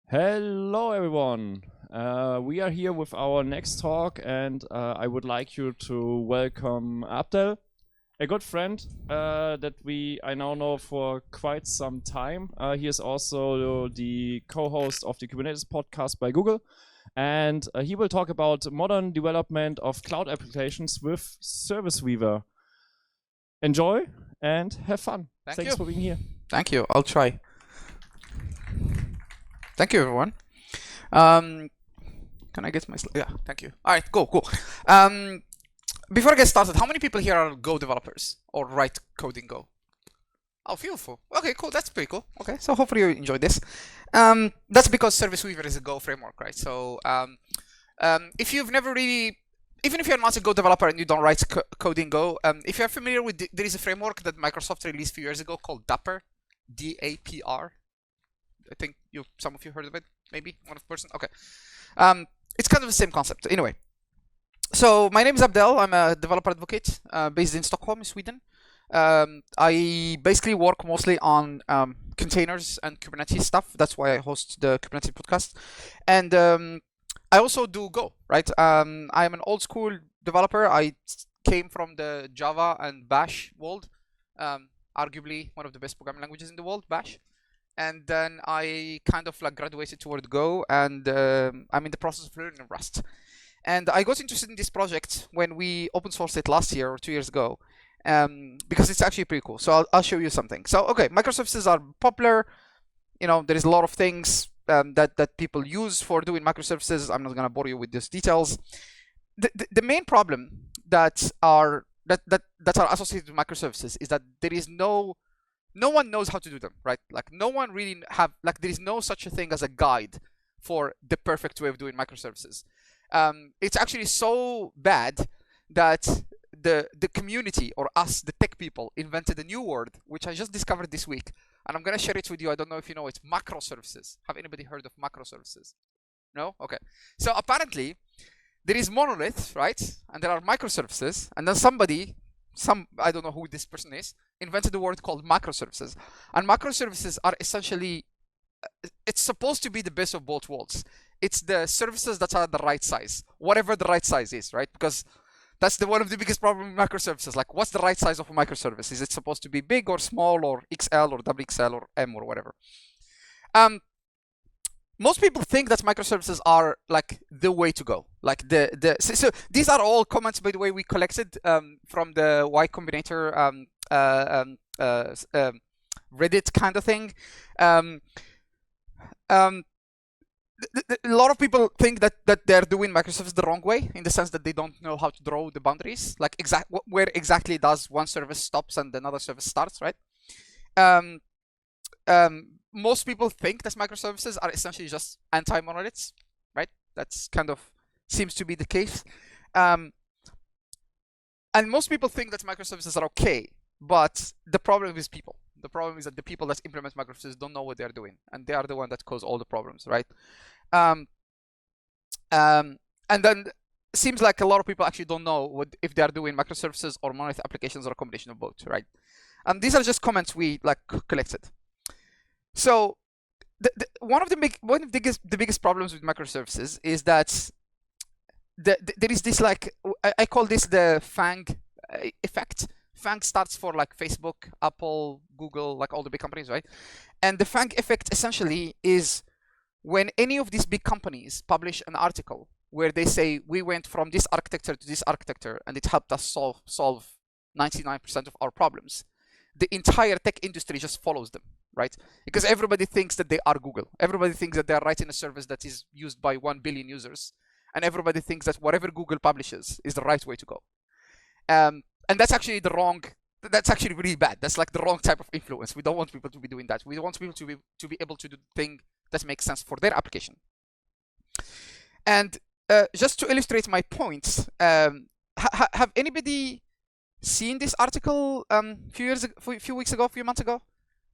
Hello everyone. We are here with our next talk, and I would like you to welcome Abdel, a good friend that I now know for quite some time. He is also the co-host of the Kubernetes podcast by Google, and he will talk about modern development of cloud applications with Service Weaver. Enjoy and have fun. Thanks for being here. Thank you. I'll try. Thank you, everyone. Can I get my slide? Yeah, thank you. All right, cool. Before I get started, how many people here are Go developers or write code in Go? Oh, beautiful. Okay, cool. That's pretty cool. Okay, so hopefully you enjoyed this. That's because Service Weaver is a Go framework, right? So if you've never really, even if you're not a Go developer and you don't write code in Go, if you're familiar with, there is a framework that Microsoft released a few years ago called Dapper, D-A-P-R. I think some of you heard of it, maybe one person. Okay, it's kind of the same concept. Anyway, so my name is Abdel. I'm a developer advocate based in Stockholm, Sweden. I basically work mostly on containers and Kubernetes stuff. That's why I host the Kubernetes podcast, and I also do Go. Right? I'm an old school developer. I came from the Java and Bash world, arguably one of the best programming languages in the world, Bash. And then I kind of like graduated toward Go, and I'm in the process of learning Rust. And I got interested in this project when we open sourced it last year or 2 years ago, because it's actually pretty cool. So I'll show you something. So okay, microservices are popular. You know, there is a lot of things that people use for doing microservices. I'm not gonna bore you with these details. The main problem that are associated with microservices is that there is no one knows how to do them, right? Like no one really there is no such a thing as a guide for the perfect way of doing microservices. It's actually so bad that the community, or us, the tech people, invented a new word, which I just discovered this week. And I'm going to share it with you. I don't know if you know it. Macro services. Have anybody heard of macro services? No? Okay. So apparently there is monolith, right? And there are microservices. And then I don't know who this person is, invented a word called macroservices. And macroservices are essentially, it's supposed to be the best of both worlds. It's the services that are the right size, whatever the right size is, right? Because that's one of the biggest problems with microservices. Like, what's the right size of a microservice? Is it supposed to be big or small or XL or XXL or M or whatever? Most people think that microservices are like the way to go. Like so these are all comments, by the way, we collected from the Y Combinator Reddit kind of thing. A lot of people think that they're doing microservices the wrong way, in the sense that they don't know how to draw the boundaries, like where exactly does one service stops and another service starts, right? Most people think that microservices are essentially just anti-monoliths, right? That's kind of seems to be the case. And most people think that microservices are okay, but the problem is people. The problem is that the people that implement microservices don't know what they're doing, and they are the one that cause all the problems, right? And then it seems like a lot of people actually don't know if they are doing microservices or monolith applications or a combination of both, right? These are just comments we like collected. So one of the biggest problems with microservices is that there is this, like, I call this the FANG effect. FANG starts for like Facebook, Apple, Google, like all the big companies, right? And the FANG effect essentially is when any of these big companies publish an article where they say, we went from this architecture to this architecture and it helped us solve 99% of our problems, the entire tech industry just follows them, right? Because everybody thinks that they are Google. Everybody thinks that they are writing a service that is used by 1 billion users. And everybody thinks that whatever Google publishes is the right way to go. And that's actually that's actually really bad. That's like the wrong type of influence. We don't want people to be doing that. We want people to be able to do the thing that makes sense for their application. And just to illustrate my points, have anybody seen this article a few weeks ago, a few months ago,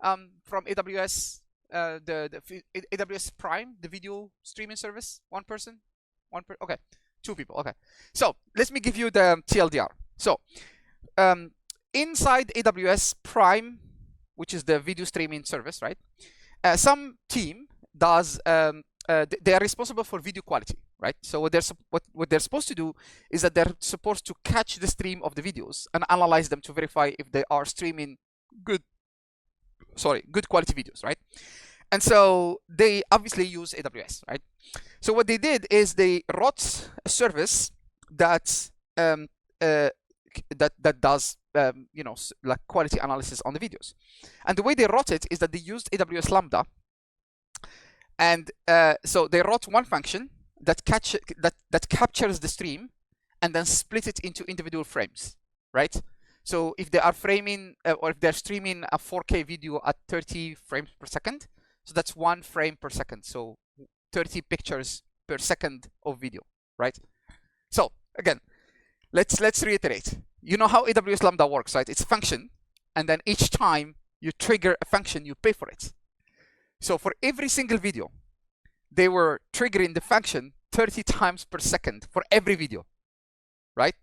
from AWS, the AWS Prime, the video streaming service? One person? Okay, 2 people. Okay, so let me give you the TLDR. So inside AWS Prime, which is the video streaming service, right? Some team does they are responsible for video quality, right? So what they're supposed to do is that they're supposed to catch the stream of the videos and analyze them to verify if they are streaming good quality videos, right? And so they obviously use AWS, right? So what they did is they wrote a service that that does like quality analysis on the videos. And the way they wrote it is that they used AWS Lambda. And so they wrote one function that captures the stream and then split it into individual frames, right? So if they are framing or if they're streaming a 4K video at 30 frames per second, so that's 1 frame per second. So 30 pictures per second of video, right? So again, let's reiterate. You know how AWS Lambda works, right? It's a function, and then each time you trigger a function, you pay for it. So for every single video, they were triggering the function 30 times per second for every video, right?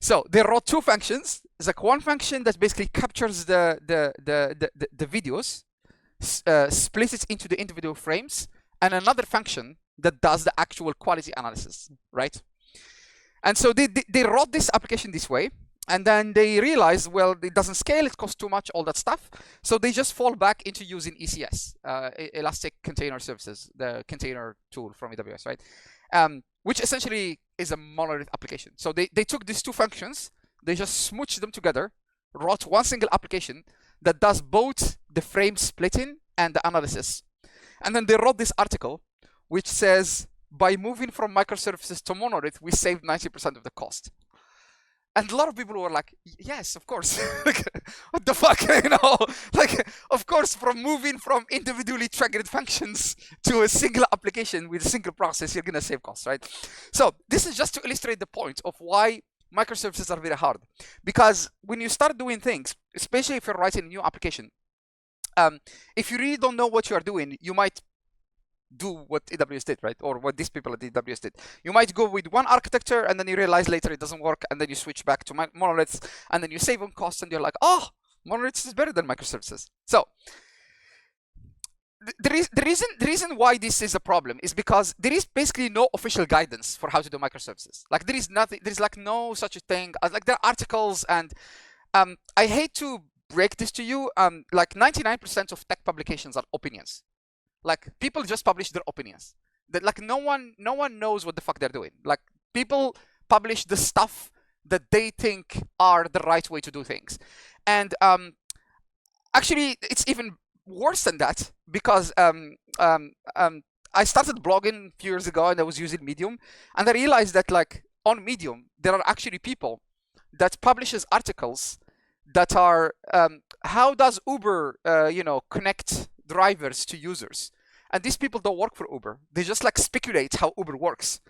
So they wrote 2 functions. It's like one function that basically captures the videos, splits it into the individual frames, and another function that does the actual quality analysis, right? And so they wrote this application this way, and then they realized, well, it doesn't scale, it costs too much, all that stuff. So they just fall back into using ECS, Elastic Container Services, the container tool from AWS, right? Which essentially is a monolith application. So they took these 2 functions, they just smooched them together, wrote one single application that does both the frame splitting and the analysis. And then they wrote this article, which says, by moving from microservices to monolith, we saved 90% of the cost. And a lot of people were like, yes, of course. Like, what the fuck, Like, of course, from moving from individually triggered functions to a single application with a single process, you're gonna save costs, right? So this is just to illustrate the point of why microservices are very hard. Because when you start doing things, especially if you're writing a new application, if you really don't know what you are doing, you might do what AWS did, right? Or what these people at AWS did. You might go with one architecture and then you realize later it doesn't work, and then you switch back to monoliths, and then you save on costs, and you're like, oh, monoliths is better than microservices. So the reason why this is a problem is because there is basically no official guidance for how to do microservices. Like there is nothing, there's like no such a thing. Like there are articles, and I hate to break this to you, like 99% of tech publications are opinions. Like people just publish their opinions. That like no one knows what the fuck they're doing. Like people publish the stuff that they think are the right way to do things. And actually it's even worse than that, because I started blogging a few years ago and I was using Medium, and I realized that like on Medium there are actually people that publishes articles that are how does Uber connect drivers to users. And these people don't work for Uber. They just like speculate how Uber works.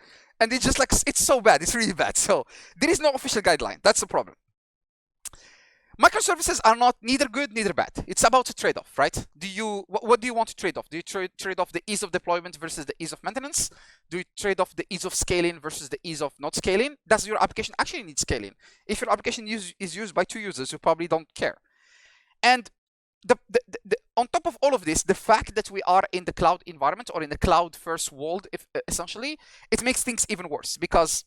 And it's just like, it's so bad. It's really bad. So there is no official guideline. That's the problem. Microservices are not neither good, neither bad. It's about a trade-off, right? What do you want to trade off? Do you trade off the ease of deployment versus the ease of maintenance? Do you trade off the ease of scaling versus the ease of not scaling? Does your application actually need scaling? If your application is used by 2 users, you probably don't care. And on top of all of this, the fact that we are in the cloud environment or in the cloud first world, essentially, it makes things even worse, because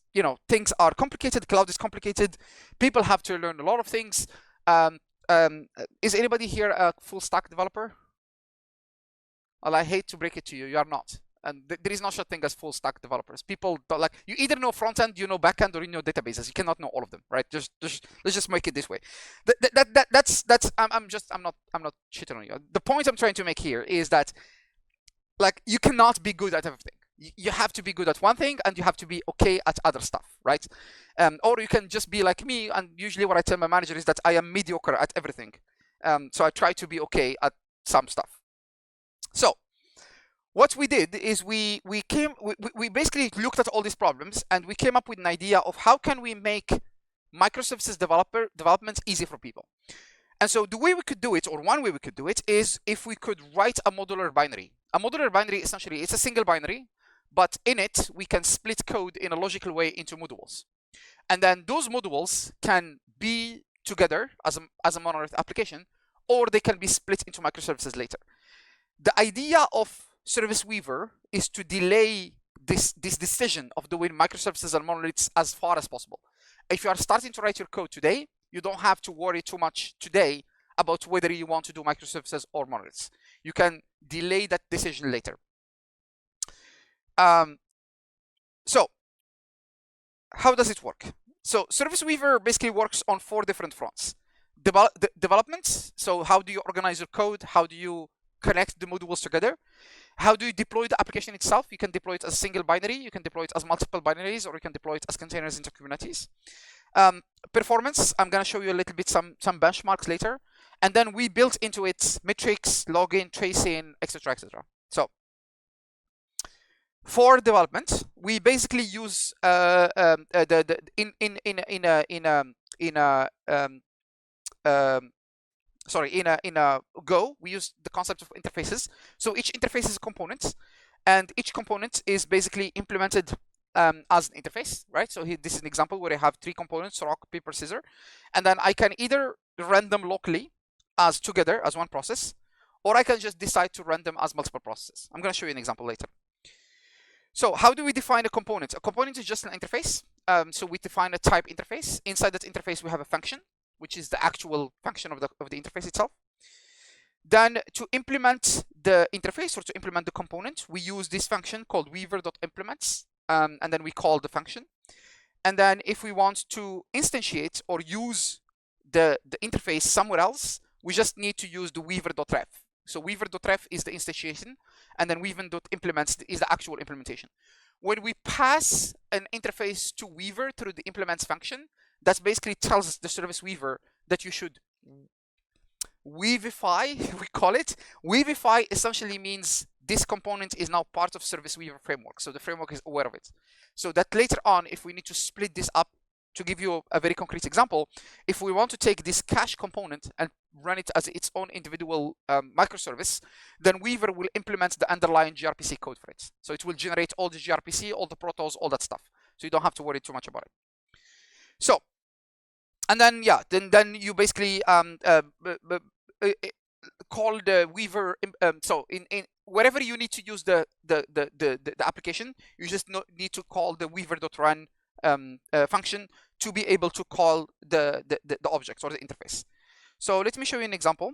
things are complicated. Cloud is complicated. People have to learn a lot of things. Is anybody here a full stack developer? Well, I hate to break it to you, you are not. And there is no such thing as full stack developers. People don't, like, you either know front end, you know back end, or you know databases. You cannot know all of them, right? Let's just make it this way. I'm not shitting on you. The point I'm trying to make here is that, like, you cannot be good at everything. You have to be good at one thing, and you have to be okay at other stuff, right? Or you can just be like me, and usually what I tell my manager is that I am mediocre at everything. So I try to be okay at some stuff. So what we did is we basically looked at all these problems, and we came up with an idea of how can we make microservices development easy for people. And so the way we could do it, or one way we could do it, is if we could write a modular binary. A modular binary, essentially, it's a single binary, but in it, we can split code in a logical way into modules. And then those modules can be together as a monolith application, or they can be split into microservices later. The idea of Service Weaver is to delay this decision of doing microservices and monoliths as far as possible. If you are starting to write your code today, you don't have to worry too much today about whether you want to do microservices or monoliths. You can delay that decision later. So how does it work? So Service Weaver basically works on 4 different fronts. Development. So how do you organize your code? How do you connect the modules together? How do you deploy the application itself? You can deploy it as a single binary, you can deploy it as multiple binaries, or you can deploy it as containers into Kubernetes. Performance, I'm going to show you a little bit some benchmarks later. And then we built into it metrics, login, tracing, etc., etc. So for development, we basically use in a Go, we use the concept of interfaces. So each interface is a component, and each component is basically implemented as an interface, right? So here, this is an example where I have 3 components, rock, paper, scissors, and then I can either run them locally as together as one process, or I can just decide to run them as multiple processes. I'm going to show you an example later. So how do we define a component? A component is just an interface. So we define a type interface. Inside that interface, we have a function, which is the actual function of the interface itself. Then to implement the interface, or to implement the component, we use this function called weaver.implements, and then we call the function. And then if we want to instantiate or use the interface somewhere else, we just need to use the weaver.ref. So weaver.ref is the instantiation, and then weaver.implements is the actual implementation. When we pass an interface to Weaver through the implements function, that basically tells the Service Weaver that you should weavify, we call it. Weavify essentially means this component is now part of Service Weaver framework, so the framework is aware of it. So that later on, if we need to split this up, to give you a very concrete example, if we want to take this cache component and run it as its own individual microservice, then Weaver will implement the underlying gRPC code for it. So it will generate all the gRPC, all the protos, all that stuff. So you don't have to worry too much about it. So, and then yeah, then you basically call the Weaver. So in wherever you need to use the application, you just need to call the weaver.run function to be able to call the objects or the interface. So let me show you an example,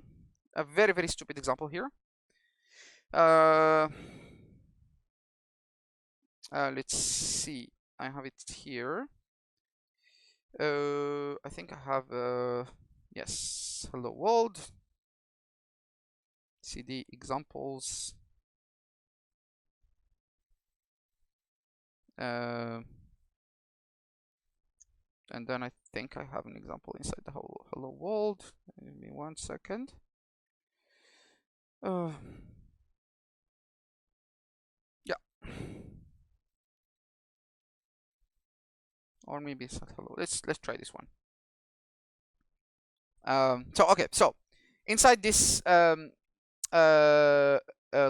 a very, very stupid example here. Let's see, I have it here. I think I have, yes, hello world, cd examples. And then I think I have an example inside the whole hello world. Give me 1 second. Yeah. Or maybe it's not hello. Let's try this one. So okay, so inside this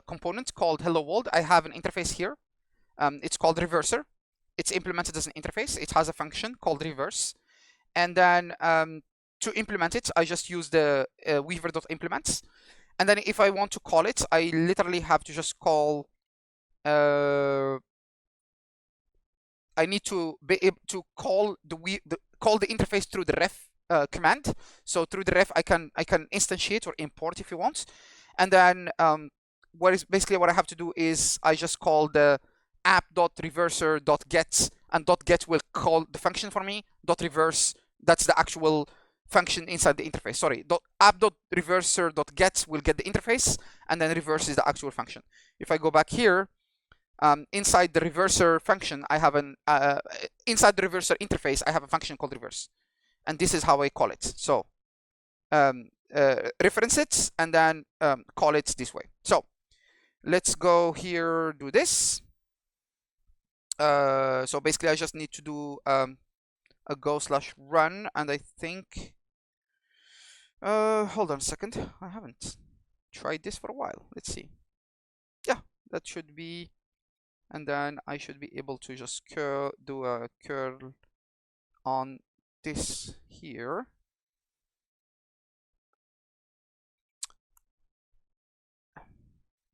component called hello world, I have an interface here. It's called reverser. It's implemented as an interface. It has a function called reverse. And then to implement it, I just use the weaver.implements. And then if I want to call it, I literally have to just call, I need to be able to call the interface through the ref command. So through the ref, I can instantiate or import if you want. And then what I have to do is I just call the app.reverser.get, and .get will call the function for me. .reverse, that's the actual function inside the interface. Sorry, app.reverser.get will get the interface, and then reverse is the actual function. If I go back here, inside the reverser function, I have an inside the reverser interface, I have a function called reverse, and this is how I call it. So reference it and then call it this way. So let's go here, do this. So basically I just need to do a go/run, and I think hold on a second, I haven't tried this for a while. Let's see. Yeah, that should be, and then I should be able to just do a curl on this here.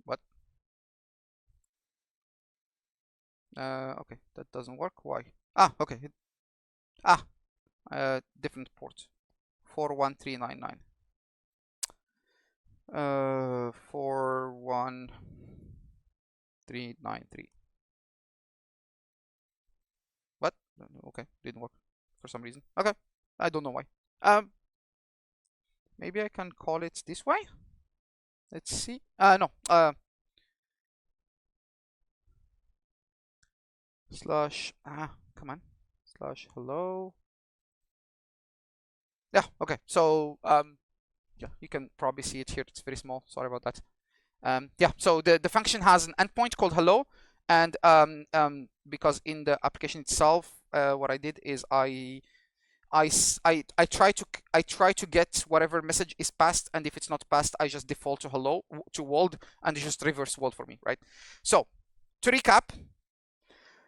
What? Okay, that doesn't work. Why? Okay. Different port. 41399. 41393. What? Okay, didn't work for some reason. Okay, I don't know why. Maybe I can call it this way. Let's see. No. Slash. Come on. Slash hello. Yeah. Okay. So yeah, you can probably see it here. It's very small. Sorry about that. Yeah. So the function has an endpoint called hello, and because in the application itself, what I did is I try to get whatever message is passed, and if it's not passed, I just default to hello to world, and it just reverse world for me, right? So to recap,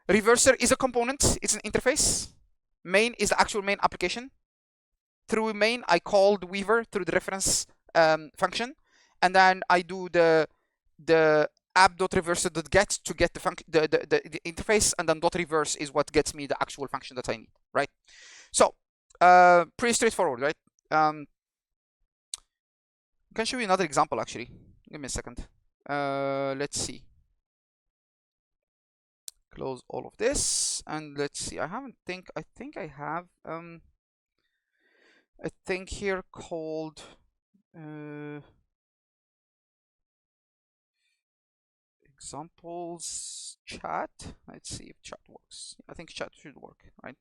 reverser is a component. It's an interface. Main is the actual main application. Through main, I called Weaver through the reference function, and then I do the app.reverser.get to get the interface, and then .reverse is what gets me the actual function that I need, right? So pretty straightforward, right? I can show you another example actually. Give me a second. Let's see. Close all of this, and let's see. I think I have a thing here called examples chat. Let's see if chat works. I think chat should work, right?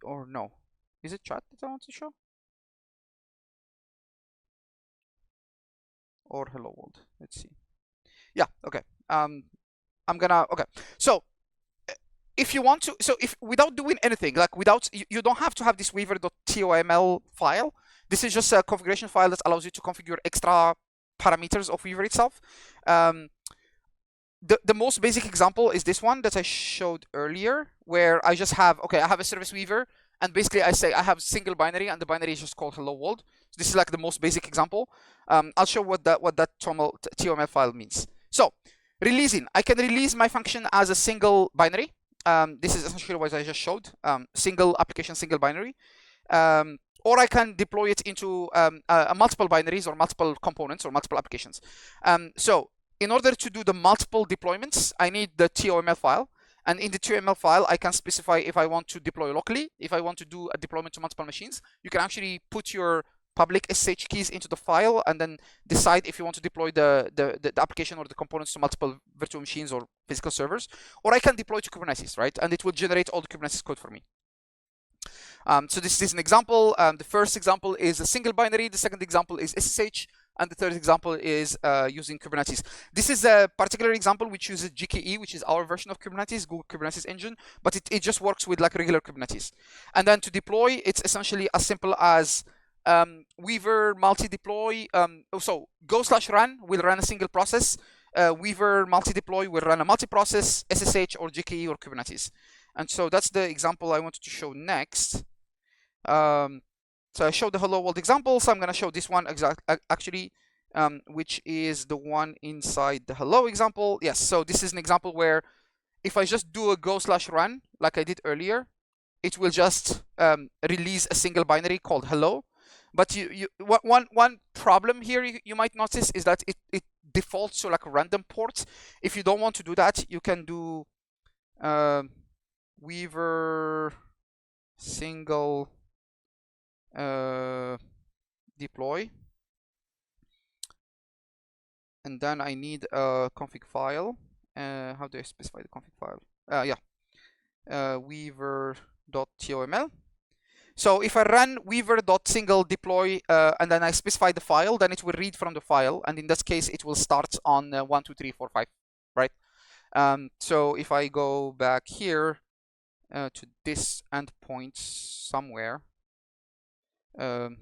Or no, is it chat that I want to show? Or hello world? Let's see. Yeah, okay. I'm gonna, okay. So if you want to, so if without doing anything, like without, you don't have to have this weaver.toml file. This is just a configuration file that allows you to configure extra parameters of Weaver itself. The most basic example is this one that I showed earlier, where I just have, okay, I have a service Weaver, and basically I say I have single binary, and the binary is just called hello world. So this is like the most basic example. I'll show what that TOML file means. So releasing, I can release my function as a single binary. This is essentially what I just showed, single application, single binary. Or I can deploy it into multiple binaries or multiple components or multiple applications. So in order to do the multiple deployments, I need the TOML file. And in the TOML file, I can specify if I want to deploy locally, if I want to do a deployment to multiple machines. You can actually put your public SSH keys into the file and then decide if you want to deploy the application or the components to multiple virtual machines or physical servers. Or I can deploy to Kubernetes, right? And it will generate all the Kubernetes code for me. So this is an example. The first example is a single binary. The second example is SSH. And the third example is using Kubernetes. This is a particular example which uses GKE, which is our version of Kubernetes, Google Kubernetes Engine, but it just works with like regular Kubernetes. And then to deploy, it's essentially as simple as Weaver multi-deploy. So go/run will run a single process. Weaver multi-deploy will run a multi-process, SSH or GKE or Kubernetes. And so that's the example I wanted to show next. So I showed the hello world example, so I'm going to show this one actually, which is the one inside the hello example. Yes, so this is an example where if I just do a go/run, like I did earlier, it will just release a single binary called hello. But one problem here you might notice is that it defaults to like a random port. If you don't want to do that, you can do Weaver single deploy, and then I need a config file. How do I specify the config file? Weaver.toml. So if I run weaver.single deploy and then I specify the file, then it will read from the file, and in this case it will start on 1, 2, 3, 4, 5, right? So if I go back here to this endpoint somewhere, 1,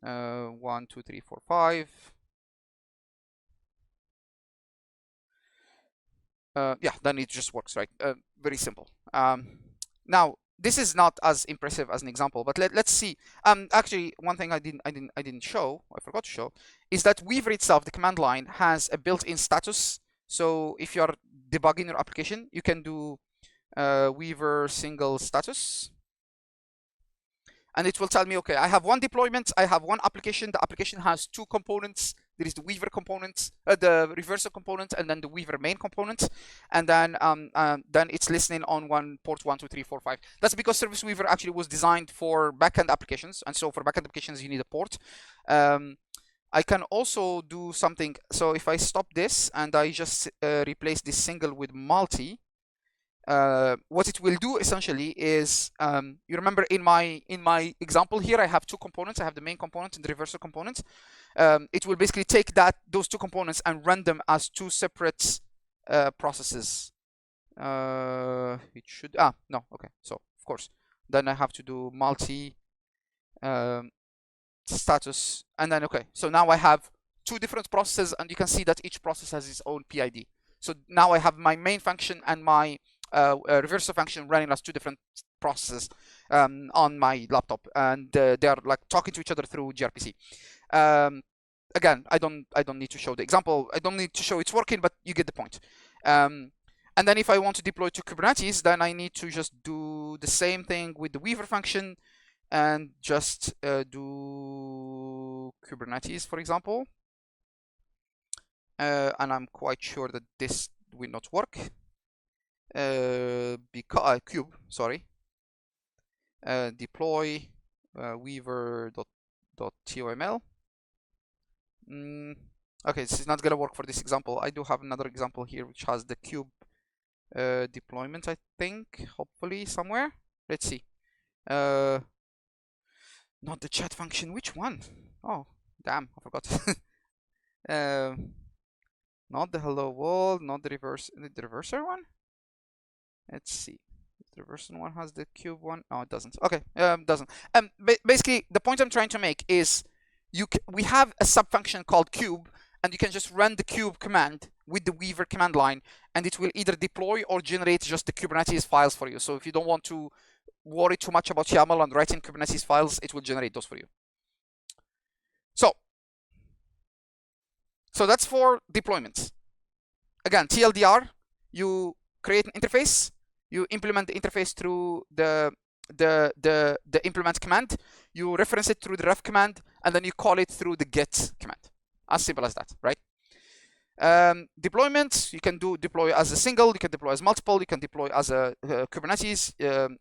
2, 3, 4, 5. Yeah, then it just works, right? Very simple. Now this is not as impressive as an example, but let's see. Actually, one thing I forgot to show, is that Weaver itself, the command line, has a built-in status So if you are debugging your application, you can do Weaver single status, and it will tell me, okay, I have one deployment, I have one application. The application has two components. There is the Weaver component, the reversal component, and then the Weaver main component. And then it's listening on one port 1, 2, 3, 4, 5. That's because Service Weaver actually was designed for backend applications, and so for backend applications you need a port. I can also do something. So if I stop this and I just replace this single with multi, what it will do essentially is, you remember in my example here, I have two components. I have the main component and the reversal component. It will basically take those two components and run them as two separate processes. It should no, okay. So of course, then I have to do multi status, and then okay. So now I have two different processes, and you can see that each process has its own PID. So now I have my main function and my reversal function running as two different processes on my laptop, and they are like talking to each other through gRPC. Again, I don't need to show the example. I don't need to show it's working, but you get the point. And then if I want to deploy to Kubernetes, then I need to just do the same thing with the Weaver function and just do Kubernetes, for example. And I'm quite sure that this will not work. Because cube, sorry. Deploy weaver.toml. Okay, this is not gonna work for this example. I do have another example here which has the cube deployment, I think, hopefully somewhere. Let's see. Not the chat function. Which one? Oh, damn, I forgot. Not the hello world, not the reverser one. Let's see. The reverser one has the cube one. No, it doesn't. Okay, doesn't. Basically, the point I'm trying to make is we have a subfunction called cube, and you can just run the cube command with the Weaver command line, and it will either deploy or generate just the Kubernetes files for you. So if you don't want to worry too much about YAML and writing Kubernetes files, it will generate those for you. So that's for deployments. Again, TLDR, you create an interface, you implement the interface through the implement command, you reference it through the ref command, and then you call it through the get command. As simple as that, right? Deployments, you can deploy as a single, you can deploy as multiple, you can deploy as a Kubernetes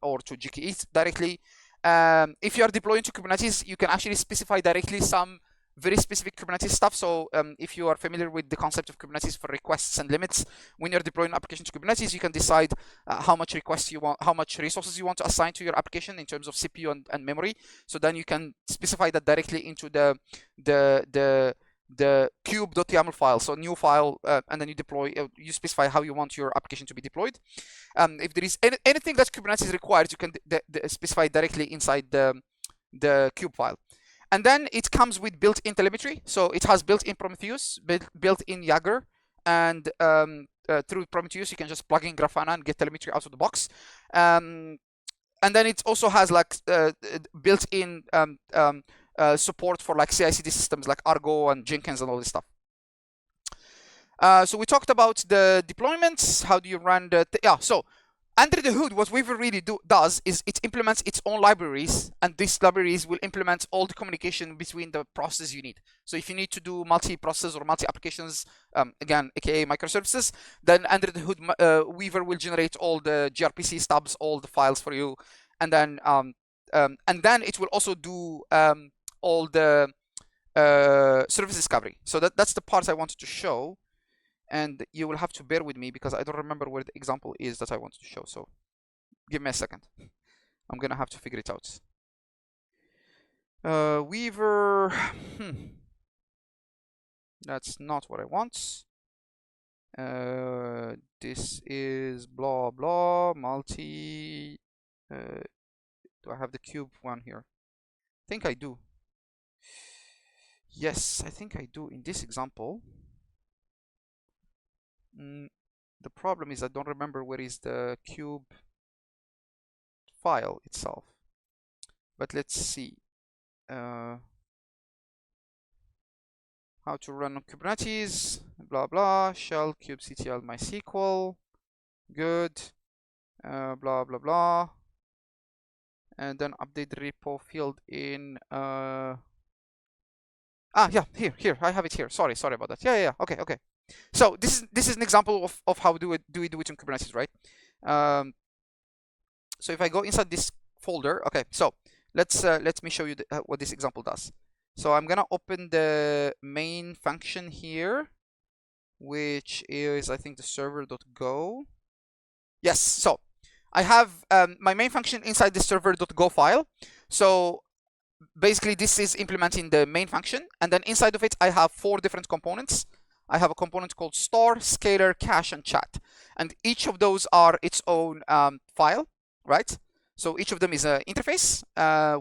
or to GKE directly. If you are deploying to Kubernetes, you can actually specify directly some very specific Kubernetes stuff. So if you are familiar with the concept of Kubernetes for requests and limits, when you're deploying an application to Kubernetes, you can decide how much requests you want, how much resources you want to assign to your application in terms of CPU and memory. So then you can specify that directly into the cube.yaml file. So new file, and then you deploy, you specify how you want your application to be deployed. If there is anything that Kubernetes requires, you can specify directly inside the cube file. And then it comes with built-in telemetry. So it has built-in Prometheus, built-in Jaeger, and through Prometheus, you can just plug in Grafana and get telemetry out of the box. And then it also has like built-in support for like CI/CD systems like Argo and Jenkins and all this stuff. So we talked about the deployments. How do you run the? So under the hood, what Weaver really does is it implements its own libraries, and these libraries will implement all the communication between the processes you need. So if you need to do multi-process or multi-applications, again, aka microservices, then under the hood, Weaver will generate all the gRPC stubs, all the files for you, and then it will also do all the service discovery. So that's the parts I wanted to show. And you will have to bear with me because I don't remember where the example is that I wanted to show. So give me a second. I'm going to have to figure it out. Weaver. That's not what I want. This is blah, blah, multi. Do I have the cube one here? I think I do. Yes, I think I do in this example. The problem is I don't remember where is the cube file itself. But let's see. How to run on Kubernetes. blah blah, shell kubectl MySQL, good, blah blah blah, and then update the repo field in yeah, here I have it here. Sorry about that. Yeah, okay. So this is an example of how do we do it in Kubernetes, right? So if I go inside this folder, okay, so let me show you what this example does. So I'm gonna open the main function here, which is I think the server.go. Yes, so I have my main function inside the server.go file. So basically this is implementing the main function, and then inside of it I have 4 different components. I have a component called store, scalar, cache, and chat, and each of those are its own file, right? So each of them is an interface,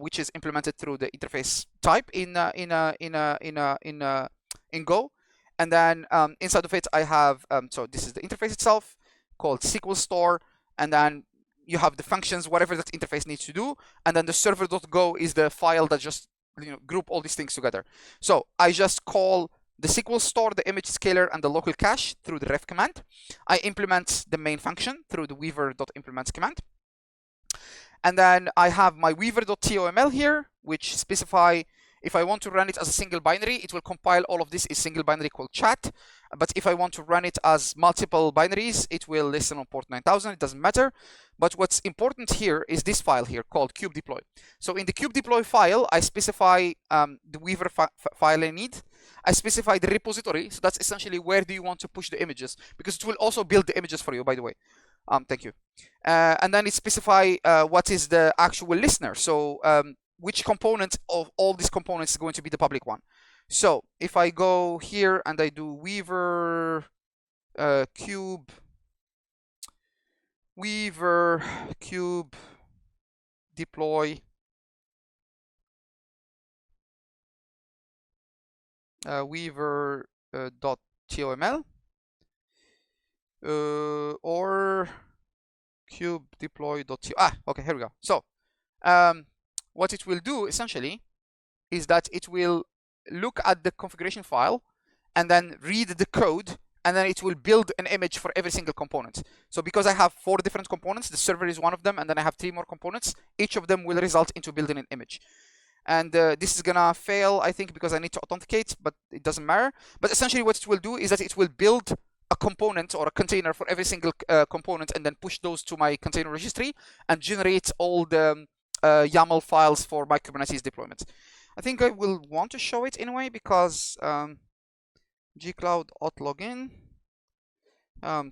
which is implemented through the interface type in Go, and then inside of it I have so this is the interface itself called SQL store, and then you have the functions, whatever that interface needs to do, and then the server.go is the file that just group all these things together. So I just call the SQL store, the image scalar, and the local cache through the ref command. I implement the main function through the weaver.implements command. And then I have my weaver.toml here, which specify if I want to run it as a single binary, it will compile all of this is single binary called chat. But if I want to run it as multiple binaries, it will listen on port 9000. It doesn't matter. But what's important here is this file here called kubedeploy. So in the kubedeploy file, I specify the Weaver file I need. I specify the repository. So that's essentially where do you want to push the images, because it will also build the images for you, by the way. Thank you. And then it specify what is the actual listener. So which component of all these components is going to be the public one. So if I go here and I do weaver kube deploy weaver.toml or kube deploy.toml. Okay, here we go. So what it will do essentially is that it will look at the configuration file and then read the code, and then it will build an image for every single component. So because I have 4 different components, the server is one of them, and then I have 3 more components, each of them will result into building an image. And this is gonna fail, I think, because I need to authenticate, but it doesn't matter. But essentially what it will do is that it will build a component or a container for every single component, and then push those to my container registry and generate all the YAML files for my Kubernetes deployment. I think I will want to show it anyway, because gcloud auth login.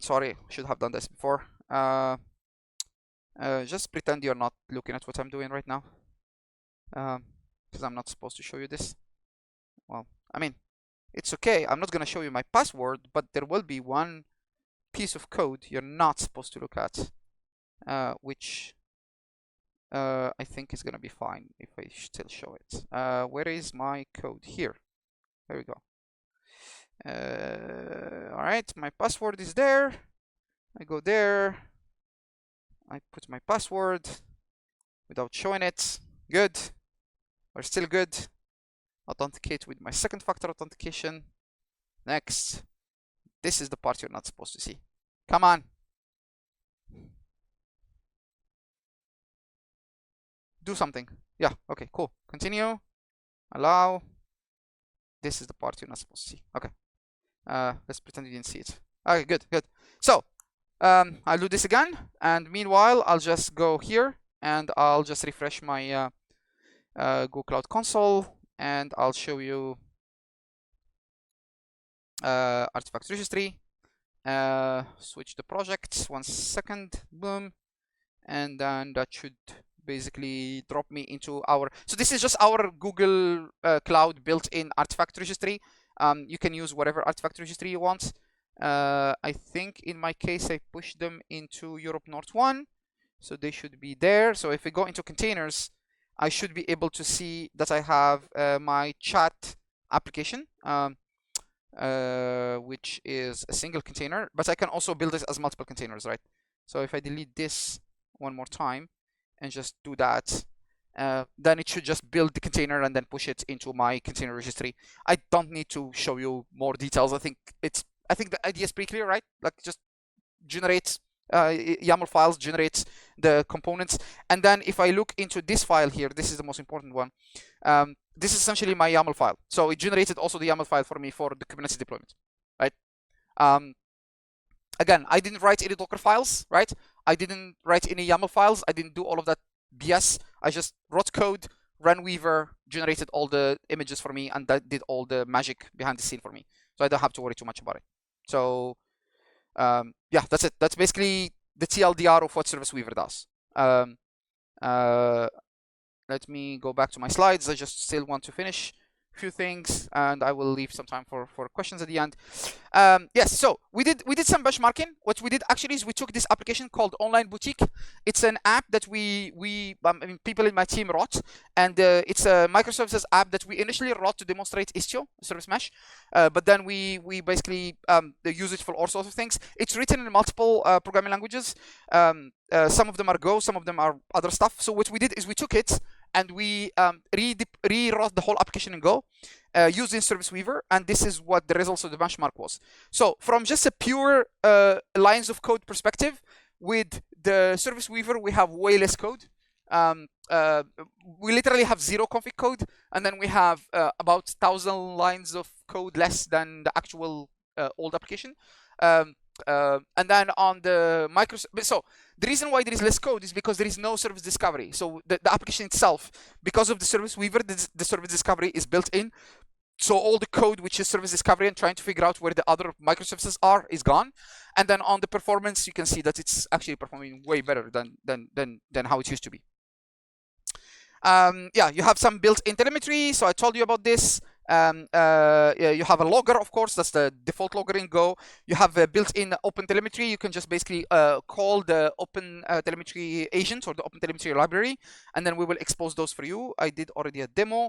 Sorry, should have done this before. Just pretend you're not looking at what I'm doing right now, because I'm not supposed to show you this. Well, I mean, it's okay. I'm not going to show you my password, but there will be one piece of code you're not supposed to look at, which I think is going to be fine if I still show it. Where is my code? Here. There we go. All right, my password is there. I go there. I put my password without showing it. Good. We're still good. Authenticate with my second factor authentication. Next. This is the part you're not supposed to see. Come on. Do something. Yeah, okay, cool. Continue. Allow. This is the part you're not supposed to see. Okay. Let's pretend you didn't see it. Okay, good. So, I'll do this again. And meanwhile, I'll just go here and I'll just refresh my Go Cloud Console, and I'll show you artifact registry. Switch the projects. 1 second. Boom. And then that should basically drop me into our, so this is just our Google Cloud built-in artifact registry. You can use whatever artifact registry you want. I think in my case I pushed them into Europe North 1, so they should be there. So if we go into containers, I should be able to see that I have my chat application, which is a single container, but I can also build this as multiple containers, right? So if I delete this one more time and just do that, then it should just build the container and then push it into my container registry. I don't need to show you more details. I think it's I think the idea is pretty clear, right? Like just generate YAML files, generate the components. And then if I look into this file here, this is the most important one. This is essentially my YAML file. So it generated also the YAML file for me for the Kubernetes deployment, right? Again, I didn't write any Docker files, right? I didn't write any YAML files. I didn't do all of that BS. I just wrote code, ran Weaver, generated all the images for me, and that did all the magic behind the scene for me. So I don't have to worry too much about it. So yeah, that's it. That's basically the TLDR of what Service Weaver does. Let me go back to my slides. I just still want to finish a few things, and I will leave some time for questions at the end. Yes, so we did some benchmarking. What we did actually is we took this application called Online Boutique. It's an app that I mean, people in my team wrote, and it's a microservices app that we initially wrote to demonstrate Istio service mesh, but then we basically use it for all sorts of things. It's written in multiple programming languages. Some of them are Go, some of them are other stuff. So what we did is we took it and we rewrote the whole application in Go using Service Weaver, and this is what the results of the benchmark was. So from just a pure lines of code perspective, with the Service Weaver, we have way less code. We literally have 0 config code, and then we have about 1,000 lines of code less than the actual old application. And then on the so the reason why there is less code is because there is no service discovery. So the application itself, because of the Service Weaver, the service discovery is built in. So all the code which is service discovery and trying to figure out where the other microservices are is gone. And then on the performance, you can see that it's actually performing way better than how it used to be. Yeah, you have some built-in telemetry. So I told you about this. Yeah, you have a logger, of course, that's the default logger in Go. You have a built-in open telemetry. You can just basically call the open telemetry agent or the open telemetry library, and then we will expose those for you. I did already a demo.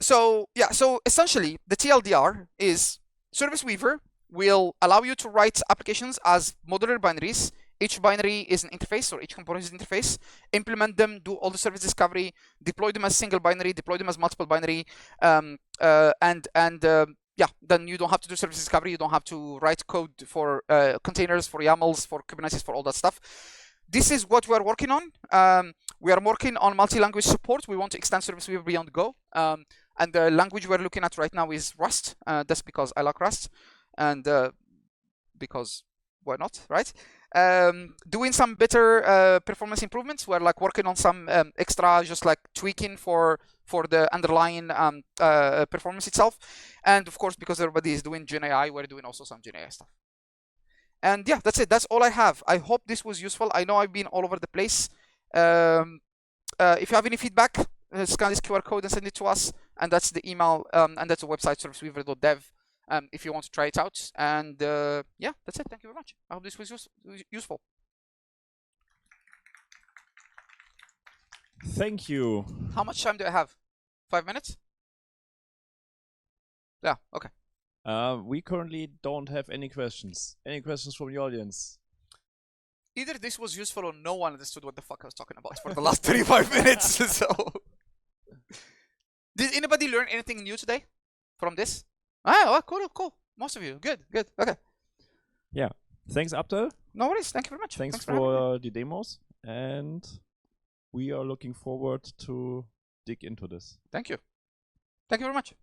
So yeah, so essentially the TLDR is Service Weaver will allow you to write applications as modular binaries. Each binary is an interface, or each component is an interface. Implement them, do all the service discovery, deploy them as single binary, deploy them as multiple binary, yeah, then you don't have to do service discovery. You don't have to write code for containers, for YAMLs, for Kubernetes, for all that stuff. This is what we're working on. We are working on multi-language support. We want to extend Service Weaver beyond Go. And the language we're looking at right now is Rust. That's because I like Rust, and because why not, right? Doing some better performance improvements. We're like working on some extra, just like tweaking for the underlying performance itself. And of course, because everybody is doing GenAI, we're doing also some GenAI stuff. And yeah, that's it. That's all I have. I hope this was useful. I know I've been all over the place. If you have any feedback, scan this QR code and send it to us. And that's the email, and that's the website, serviceweaver.dev. If you want to try it out. And yeah, that's it. Thank you very much. I hope this was useful. Thank you. How much time do I have? 5 minutes? Yeah, okay. We currently don't have any questions. Any questions from the audience? Either this was useful or no one understood what the fuck I was talking about for the last 35 minutes. So, did anybody learn anything new today from this? Oh, cool. Most of you. Good. Okay. Yeah. Thanks, Abdel. No worries. Thank you very much. Thanks for the demos. And we are looking forward to dig into this. Thank you. Thank you very much.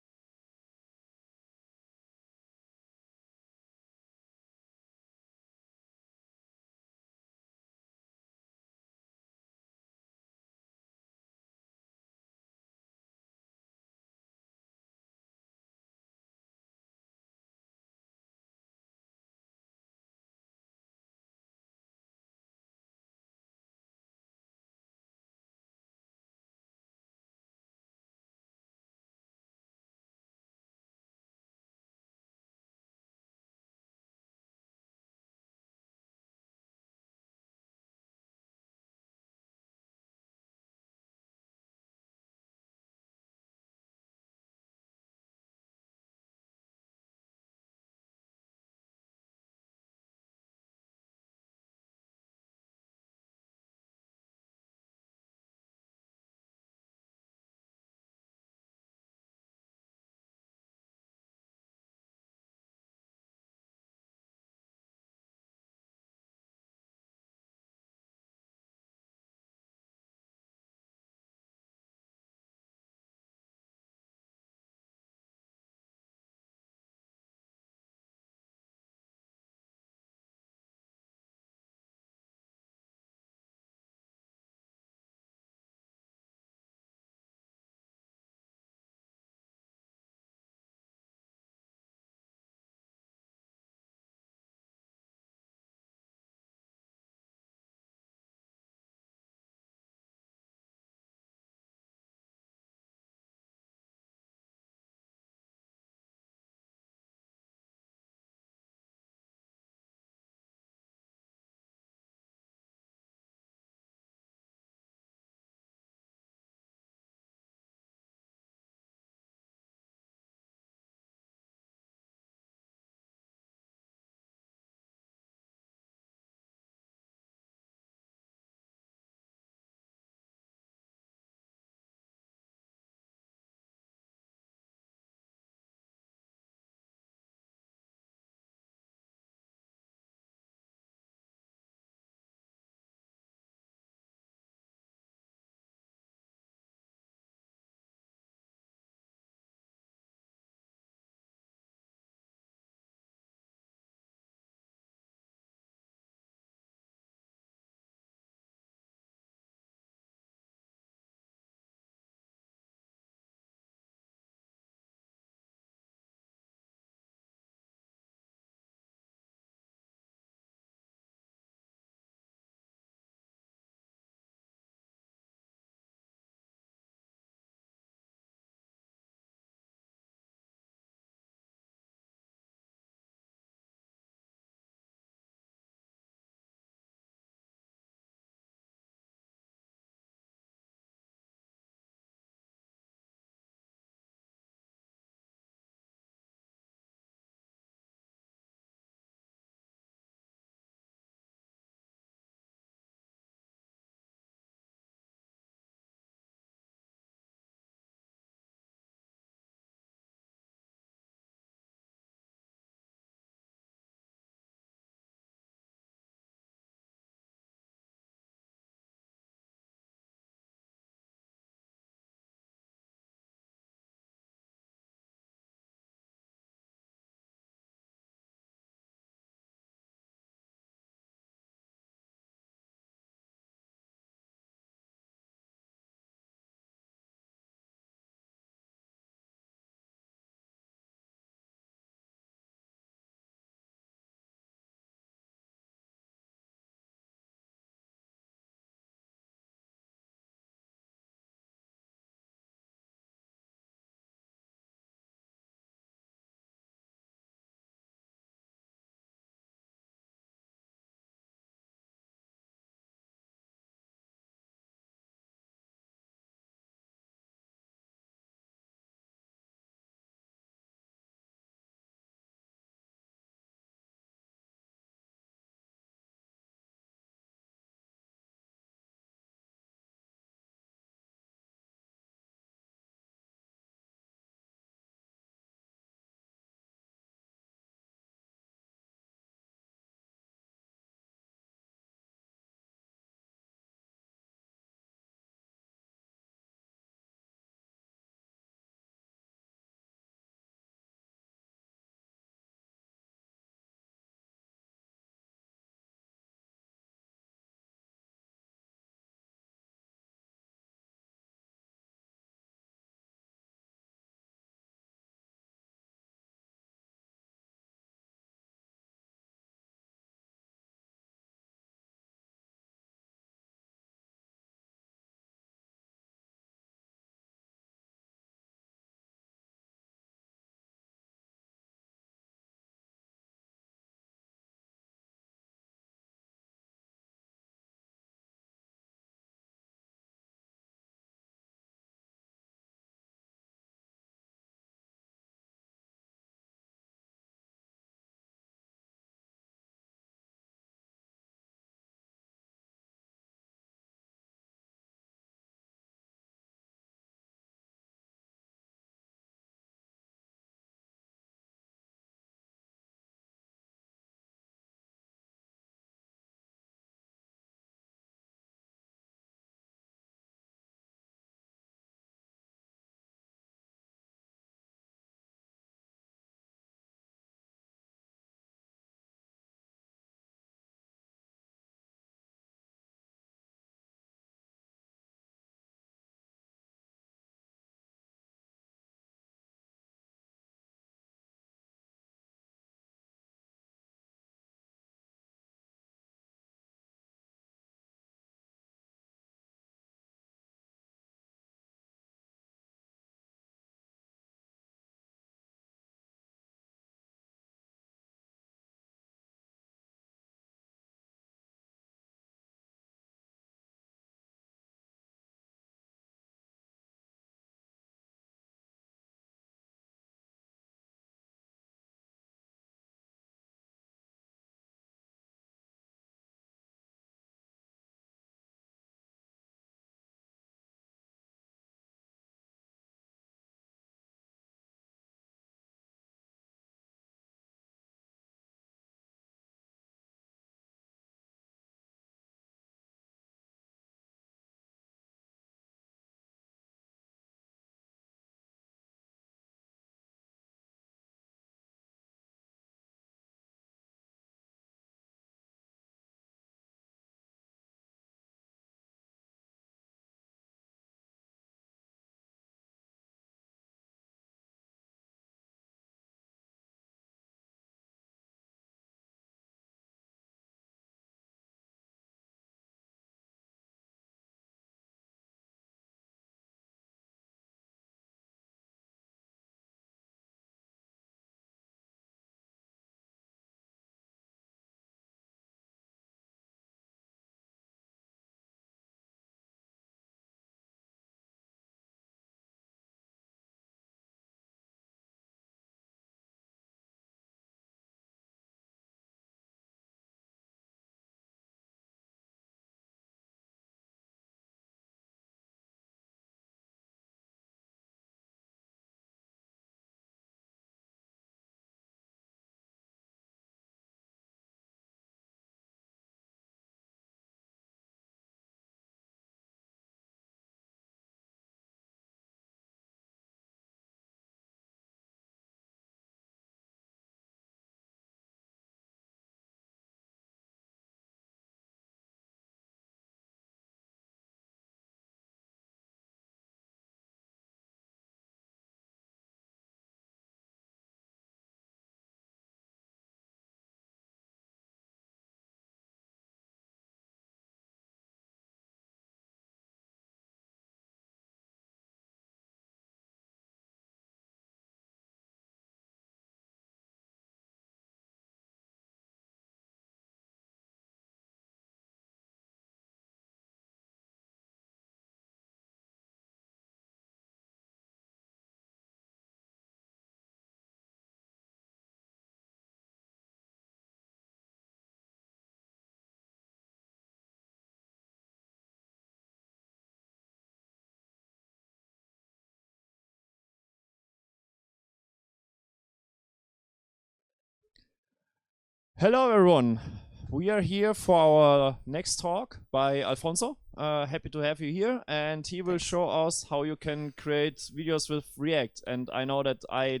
Hello everyone. We are here for our next talk by Alfonso. Happy to have you here, and he will show us how you can create videos with React. And I know that I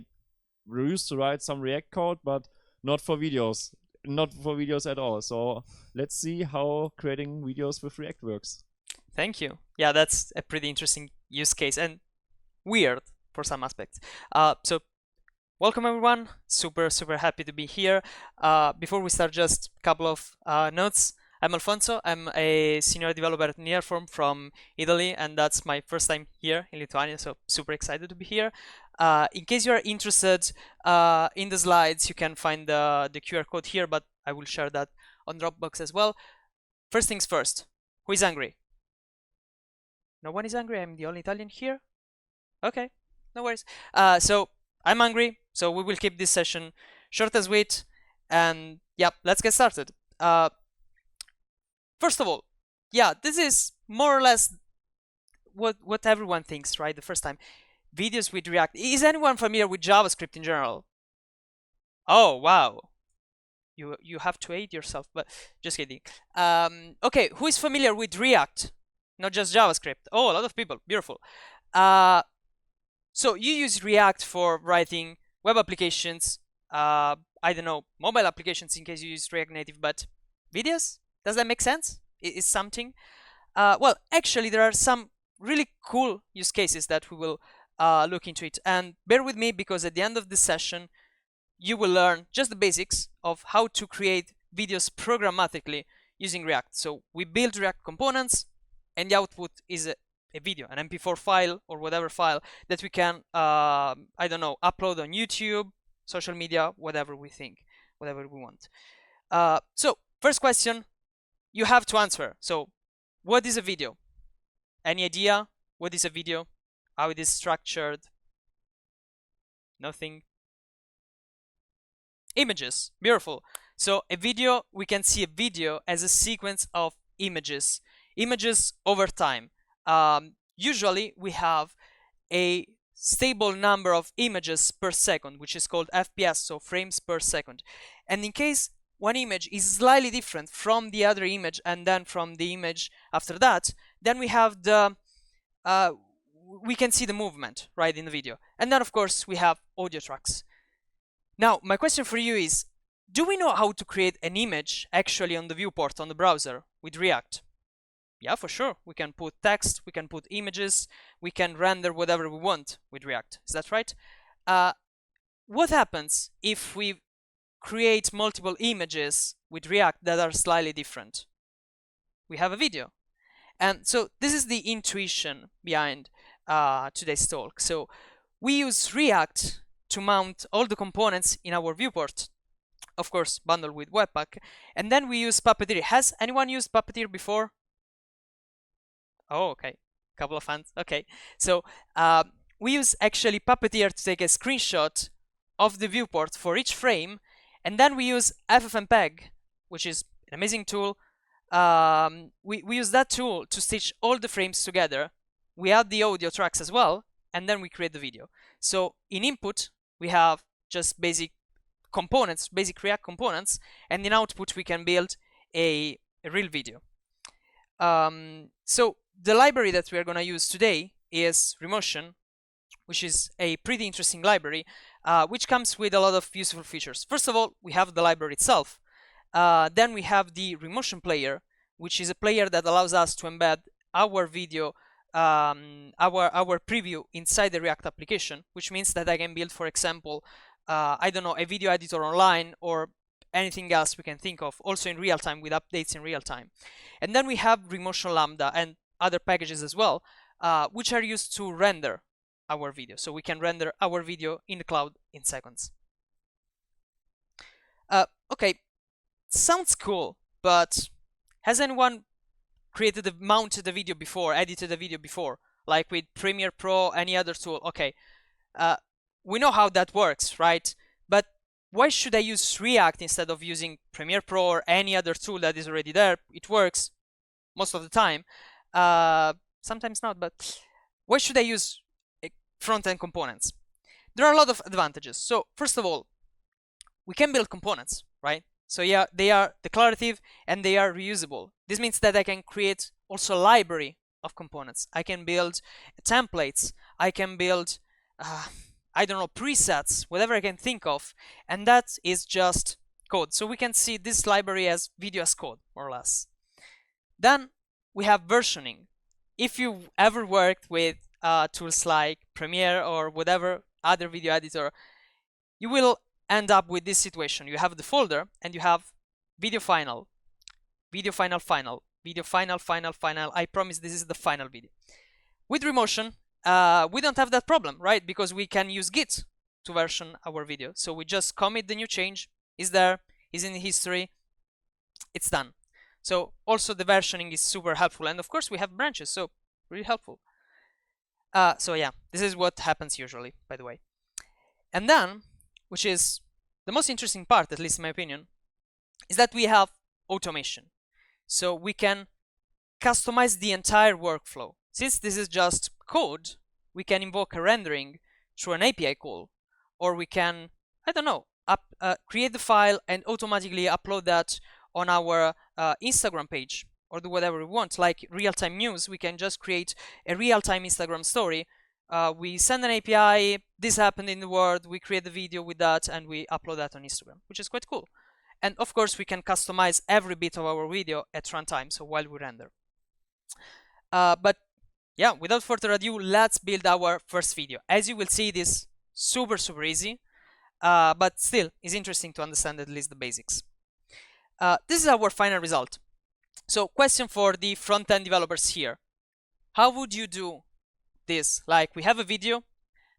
used to write some React code, but not for videos at all. So let's see how creating videos with React works. Thank you. Yeah, that's a pretty interesting use case and weird for some aspects. So welcome everyone. Super happy to be here. Before we start, just a couple of notes. I'm Alfonso. I'm a senior developer at Nearform from Italy, and that's my first time here in Lithuania, so super excited to be here. In case you are interested in the slides, you can find the QR code here, but I will share that on Dropbox as well. First things first, who is angry? No one is angry? I'm the only Italian here? Okay, no worries. So I'm hungry, so we will keep this session short and sweet, and yeah, let's get started. First of all, yeah, this is more or less what everyone thinks, right? The first time, videos with React. Is anyone familiar with JavaScript in general? Oh, wow. You have to hate yourself, but just kidding. Okay, who is familiar with React? Not just JavaScript. Oh, a lot of people. Beautiful. So you use React for writing web applications, I don't know, mobile applications in case you use React Native, but videos? Does that make sense? Is something? Well, actually, there are some really cool use cases that we will look into it. And bear with me, because at the end of this session, you will learn just the basics of how to create videos programmatically using React. So we build React components, and the output is a video, an MP4 file or whatever file that we can, I don't know, upload on YouTube, social media, whatever we think, whatever we want. So first question you have to answer. So what is a video? Any idea what is a video? How it is structured? Nothing? Images. Beautiful. So a video, we can see a video as a sequence of images over time. Usually we have a stable number of images per second, which is called FPS, so frames per second. And in case one image is slightly different from the other image and then from the image after that, then we have the we can see the movement right in the video. And then of course we have audio tracks. Now my question for you is, do we know how to create an image actually on the viewport on the browser with React? Yeah, for sure. We can put text, we can put images, we can render whatever we want with React. Is that right? What happens if we create multiple images with React that are slightly different? We have a video. And so this is the intuition behind today's talk. So we use React to mount all the components in our viewport, of course bundled with Webpack, and then we use Puppeteer. Has anyone used Puppeteer before? Oh, okay. Couple of hands. Okay. So we use actually Puppeteer to take a screenshot of the viewport for each frame, and then we use FFmpeg, which is an amazing tool. We use that tool to stitch all the frames together. We add the audio tracks as well, and then we create the video. So in input, we have just basic components, basic React components, and in output, we can build a real video. So the library that we are going to use today is Remotion, which is a pretty interesting library, which comes with a lot of useful features. First of all, we have the library itself. Then we have the Remotion player, which is a player that allows us to embed our video, our preview inside the React application, which means that I can build, for example, I don't know, a video editor online or anything else we can think of, also in real time with updates in real time. And then we have Remotion Lambda and other packages as well, which are used to render our video. So we can render our video in the cloud in seconds. Okay, sounds cool, but has anyone mounted a video before, edited a video before, like with Premiere Pro, any other tool? Okay, we know how that works, right? But why should I use React instead of using Premiere Pro or any other tool that is already there? It works most of the time. Sometimes not, but why should I use front-end components? There are a lot of advantages. So first of all, we can build components, right? So yeah, they are declarative and they are reusable. This means that I can create also a library of components. I can build templates. I can build, I don't know, presets, whatever I can think of. And that is just code. So we can see this library as video as code, more or less. Then we have versioning. If you've ever worked with tools like Premiere or whatever other video editor, you will end up with this situation. You have the folder and you have video final, video final, final, video final, final, final. I promise this is the final video. With Remotion, we don't have that problem, right? Because we can use Git to version our video. So we just commit the new change, is there, is in the history, it's done. So also the versioning is super helpful. And of course we have branches, so really helpful. So yeah, this is what happens usually, by the way. And then, which is the most interesting part, at least in my opinion, is that we have automation. So we can customize the entire workflow. Since this is just code, we can invoke a rendering through an API call, or we can, I don't know, create the file and automatically upload that on our Instagram page, or do whatever we want. Like real-time news, we can just create a real-time Instagram story. We send an API, this happened in the world, we create the video with that, and we upload that on Instagram, which is quite cool. And of course, we can customize every bit of our video at runtime, so while we render. But yeah, without further ado, let's build our first video. As you will see, it is super easy, but still, it's interesting to understand at least the basics. This is our final result. So question for the front-end developers here. How would you do this? Like, we have a video,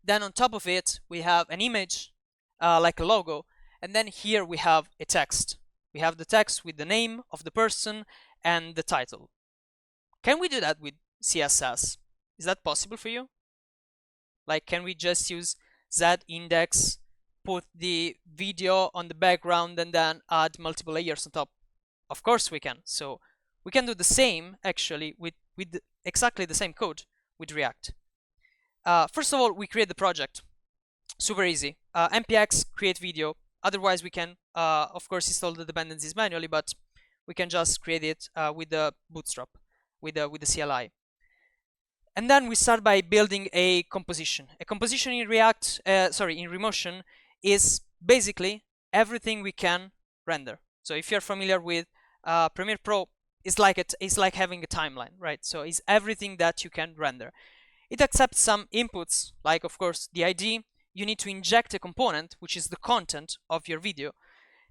then on top of it we have an image, like a logo, and then here we have a text. We have the text with the name of the person and the title. Can we do that with CSS? Is that possible for you? Like, can we just use z-index, put the video on the background, and then add multiple layers on top? Of course we can. So we can do the same actually with exactly the same code with React. First of all, we create the project. Super easy. npx create video. Otherwise, we can of course install the dependencies manually, but we can just create it with the Bootstrap, with the CLI. And then we start by building a composition. A composition in in Remotion is basically everything we can render. So if you're familiar with Premiere Pro, it's like having a timeline, right? So it's everything that you can render. It accepts some inputs, like of course the ID. You need to inject a component, which is the content of your video.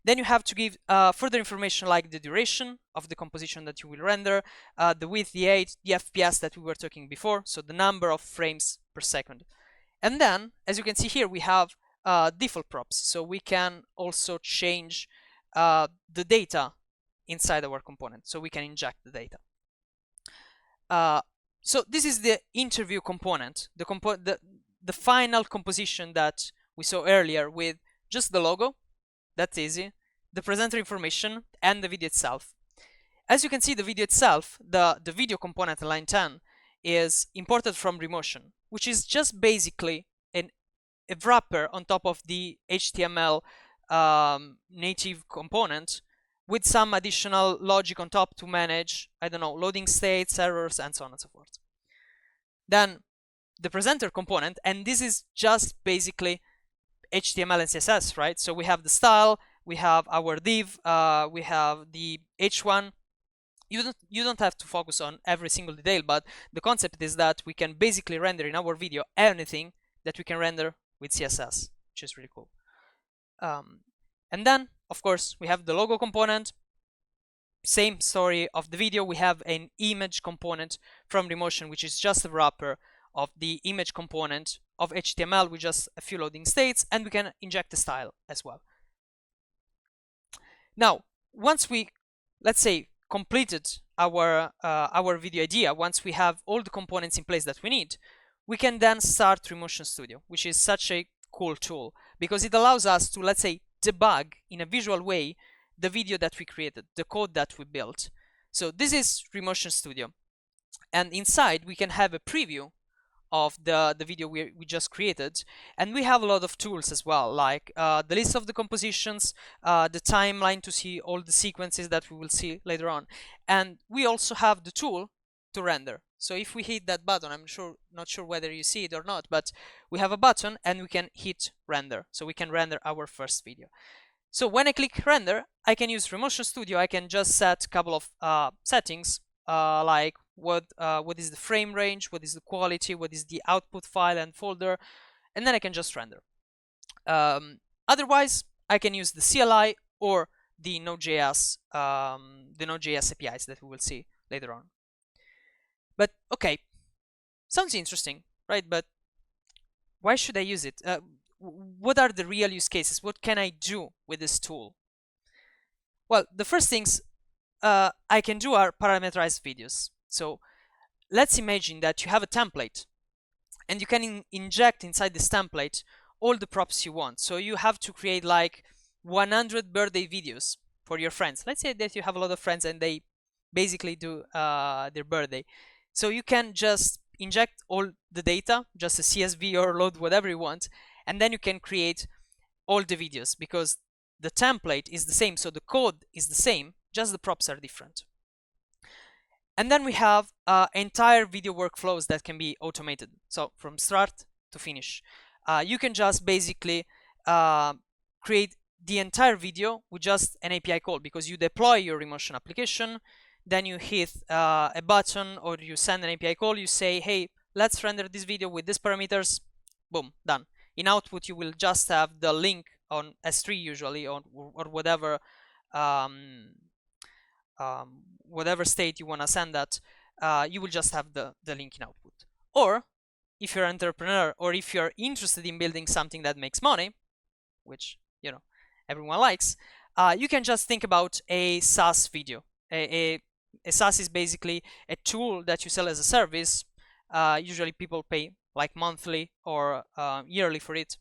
Then you have to give further information like the duration of the composition that you will render, the width, the height, the FPS that we were talking before, so the number of frames per second. And then, as you can see here, we have default props, so we can also change the data inside our component, so we can inject the data. So this is the interview component, the final composition that we saw earlier with just the logo. That's easy. The presenter information and the video itself. As you can see, the video itself, the video component in line 10 is imported from Remotion, which is just basically a wrapper on top of the HTML native component with some additional logic on top to manage, I don't know, loading states, errors, and so on and so forth. Then the presenter component, and this is just basically HTML and CSS, right? So we have the style, we have our div, we have the h1. You don't have to focus on every single detail, but the concept is that we can basically render in our video anything that we can render with CSS, which is really cool. And then, of course, we have the logo component. Same story of the video. We have an image component from Remotion, which is just a wrapper of the image component of HTML with just a few loading states, and we can inject the style as well. Now, once we, let's say, completed our video idea, once we have all the components in place that we need, we can then start Remotion Studio, which is such a cool tool because it allows us to, let's say, debug in a visual way the video that we created, the code that we built. So this is Remotion Studio, and inside we can have a preview of the video we just created. And we have a lot of tools as well, like the list of the compositions, the timeline to see all the sequences that we will see later on. And we also have the tool to render. So if we hit that button, I'm not sure whether you see it or not, but we have a button and we can hit render. So we can render our first video. So when I click render, I can use Remotion Studio. I can just set a couple of settings, like what is the frame range, what is the quality, what is the output file and folder, and then I can just render. Otherwise, I can use the CLI or the Node.js APIs that we will see later on. But okay, sounds interesting, right? But why should I use it? What are the real use cases? What can I do with this tool? Well, the first things I can do are parameterized videos. So let's imagine that you have a template and you can inject inside this template all the props you want. So you have to create like 100 birthday videos for your friends. Let's say that you have a lot of friends and they basically do their birthday. So you can just inject all the data, just a CSV or load whatever you want, and then you can create all the videos because the template is the same, so the code is the same, just the props are different. And then we have entire video workflows that can be automated. So from start to finish, you can just basically create the entire video with just an API call, because you deploy your Remotion application, then you hit a button or you send an API call, you say, hey, let's render this video with these parameters, boom, done. In output, you will just have the link on S3 usually, or whatever whatever state you want to send that, you will just have the link in output. Or if you're an entrepreneur, or if you're interested in building something that makes money, which everyone likes, you can just think about a SaaS video. A SaaS is basically a tool that you sell as a service. Usually people pay like monthly or yearly for it,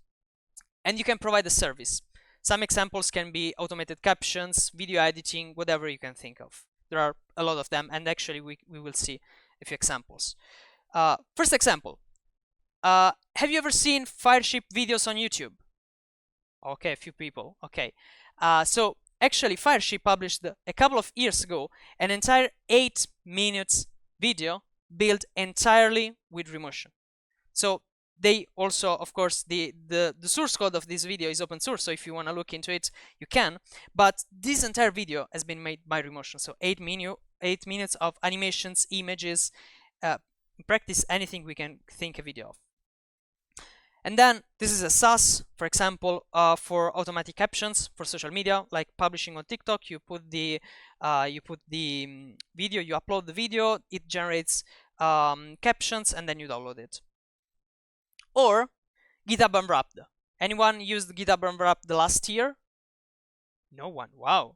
and you can provide a service. Some examples can be automated captions, video editing, whatever you can think of. There are a lot of them, and actually we will see a few examples. First example, have you ever seen Fireship videos on YouTube? Okay, a few people. Okay, so actually Fireship published a couple of years ago an entire 8 minutes video built entirely with Remotion. So they also, of course, the source code of this video is open source, so if you want to look into it, you can. But this entire video has been made by Remotion. So 8 minutes of animations, images, in practice, anything we can think a video of. And then this is a SaaS, for example, for automatic captions for social media, like publishing on TikTok. You put the video, you upload the video, it generates captions, and then you download it. Or GitHub Unwrapped. Anyone used GitHub Unwrapped the last year? No one. Wow.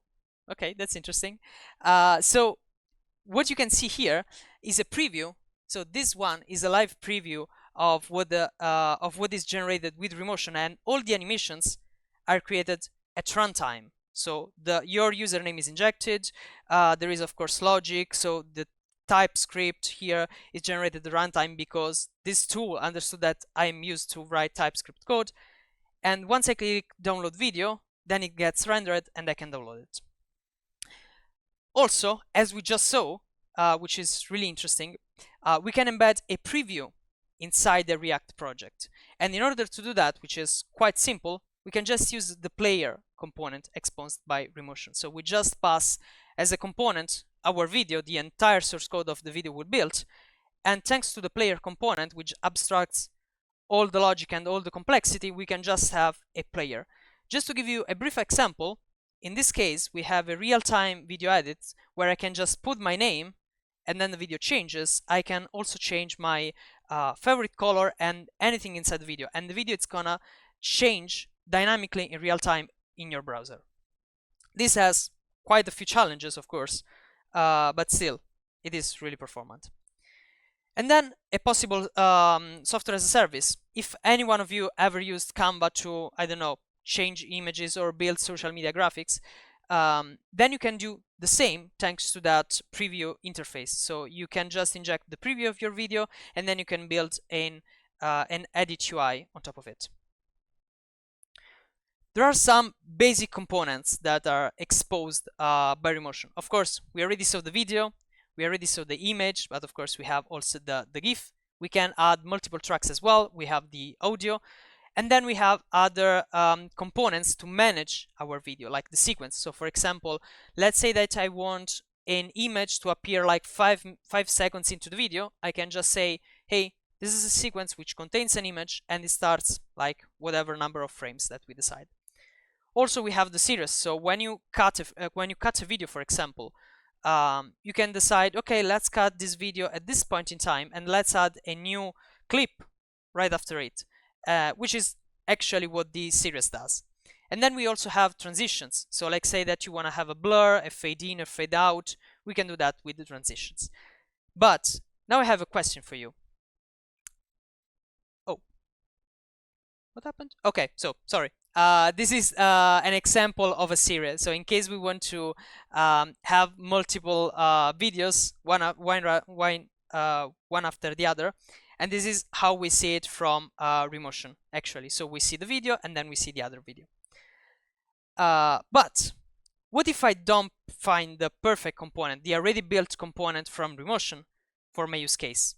Okay, that's interesting. So what you can see here is a preview. So this one is a live preview of what is generated with Remotion, and all the animations are created at runtime. So your username is injected. There is of course logic. So the TypeScript here is generated at runtime because this tool understood that I'm used to write TypeScript code. And once I click download video, then it gets rendered and I can download it. Also, as we just saw, which is really interesting, we can embed a preview inside the React project. And in order to do that, which is quite simple, we can just use the player component exposed by Remotion. So we just pass as a component our video, the entire source code of the video we built, and thanks to the player component, which abstracts all the logic and all the complexity, we can just have a player. Just to give you a brief example, in this case, we have a real-time video edit where I can just put my name and then the video changes. I can also change my favorite color and anything inside the video, and the video is gonna change dynamically in real time in your browser. This has quite a few challenges, of course, but still, it is really performant. And then a possible software as a service. If any one of you ever used Canva to, I don't know, change images or build social media graphics, then you can do the same thanks to that preview interface. So you can just inject the preview of your video, and then you can build an edit UI on top of it. There are some basic components that are exposed by Remotion. Of course, we already saw the video, we already saw the image, but of course we have also the GIF. We can add multiple tracks as well. We have the audio, and then we have other components to manage our video, like the sequence. So for example, let's say that I want an image to appear like 5 seconds into the video. I can just say, hey, this is a sequence which contains an image, and it starts like whatever number of frames that we decide. Also, we have the series. So when you cut a video, for example, you can decide, okay, let's cut this video at this point in time, and let's add a new clip right after it, which is actually what the series does. And then we also have transitions. So like say that you want to have a blur, a fade in, a fade out. We can do that with the transitions. But now I have a question for you. Oh, what happened? Okay, so sorry. This is an example of a series. So in case we want to have multiple videos, one after the other, and this is how we see it from Remotion, actually. So we see the video, and then we see the other video. But what if I don't find the perfect component, the already built component from Remotion for my use case?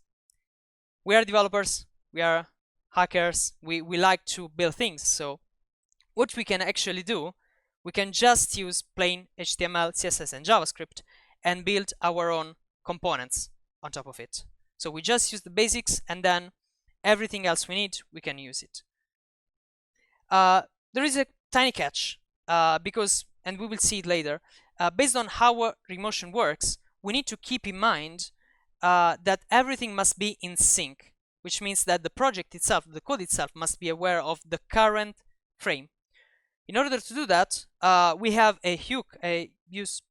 We are developers, we are hackers, we like to build things. So what we can actually do, we can just use plain HTML, CSS, and JavaScript and build our own components on top of it. So we just use the basics, and then everything else we need, we can use it. There is a tiny catch, because, and we will see it later, based on how Remotion works, we need to keep in mind that everything must be in sync, which means that the project itself, the code itself, must be aware of the current frame. In order to do that, we have a hook, a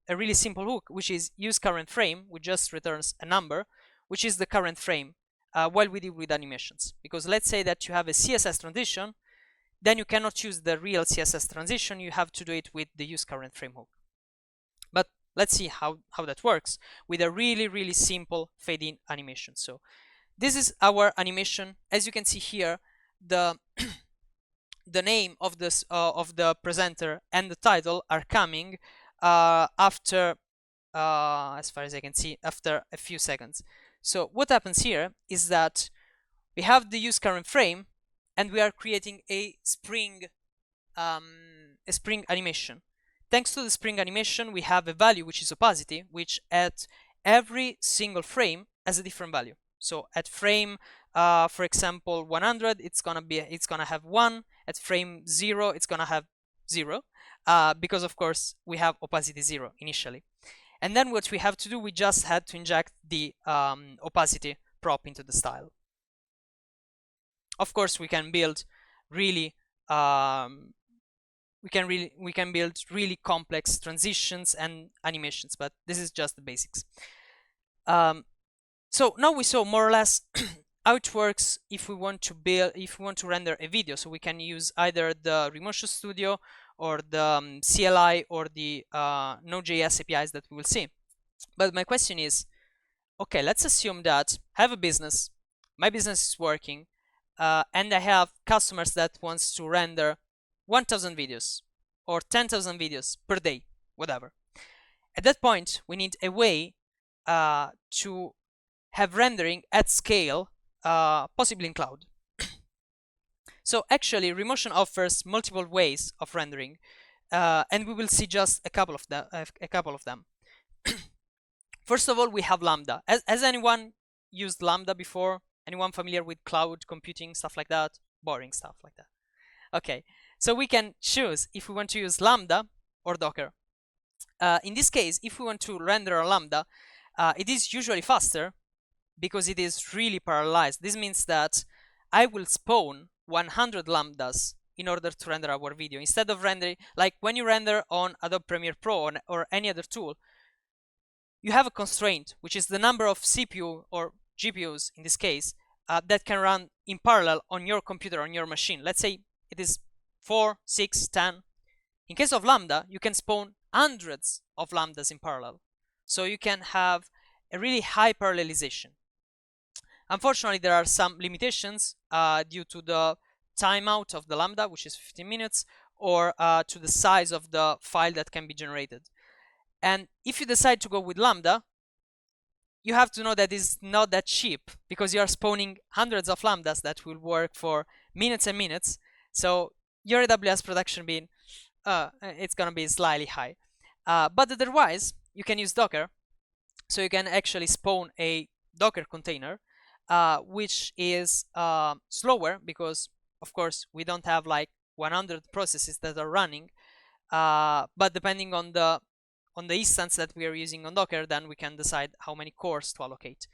really simple hook, which is use current frame, which just returns a number, which is the current frame, while we deal with animations. Because let's say that you have a CSS transition, then you cannot use the real CSS transition, you have to do it with the use current frame hook. But let's see how that works with a really simple fade-in animation. So this is our animation. As you can see here, the the name of the presenter and the title are coming after, as far as I can see, after a few seconds. So what happens here is that we have the use current frame, and we are creating a spring animation. Thanks to the spring animation, we have a value which is opacity, which at every single frame has a different value. So at frame, for example, 100, it's gonna have 1. At frame 0, it's gonna have 0, because of course we have opacity 0 initially. And then what we have to do, we just had to inject the opacity prop into the style. Of course, we can build really we can build really complex transitions and animations, but this is just the basics. So now we saw more or less how it works if we want to render a video. So we can use either the Remotion Studio or the CLI or the Node.js APIs that we will see. But my question is, okay, let's assume that I have a business, my business is working, and I have customers that wants to render 1,000 videos or 10,000 videos per day, whatever. At that point, we need a way to have rendering at scale, possibly in cloud. So actually, Remotion offers multiple ways of rendering, and we will see just a couple of them. First of all, we have Lambda. Has anyone used Lambda before? Anyone familiar with cloud computing, stuff like that? Boring stuff like that. Okay, so we can choose if we want to use Lambda or Docker. In this case, if we want to render a Lambda, it is usually faster because it is really parallelized. This means that I will spawn 100 Lambdas in order to render our video. Instead of rendering, like when you render on Adobe Premiere Pro or any other tool, you have a constraint, which is the number of CPU or GPUs in this case that can run in parallel on your computer, on your machine. Let's say it is 4, 6, 10. In case of Lambda, you can spawn hundreds of lambdas in parallel. So you can have a really high parallelization. Unfortunately, there are some limitations due to the timeout of the lambda, which is 15 minutes, or to the size of the file that can be generated. And if you decide to go with lambda, you have to know that it's not that cheap, because you are spawning hundreds of lambdas that will work for minutes and minutes. So your AWS production bin, it's going to be slightly high. But otherwise, you can use Docker. So you can actually spawn a Docker container, which is slower, because of course we don't have like 100 processes that are running, but depending on the instance that we are using on Docker, then we can decide how many cores to allocate.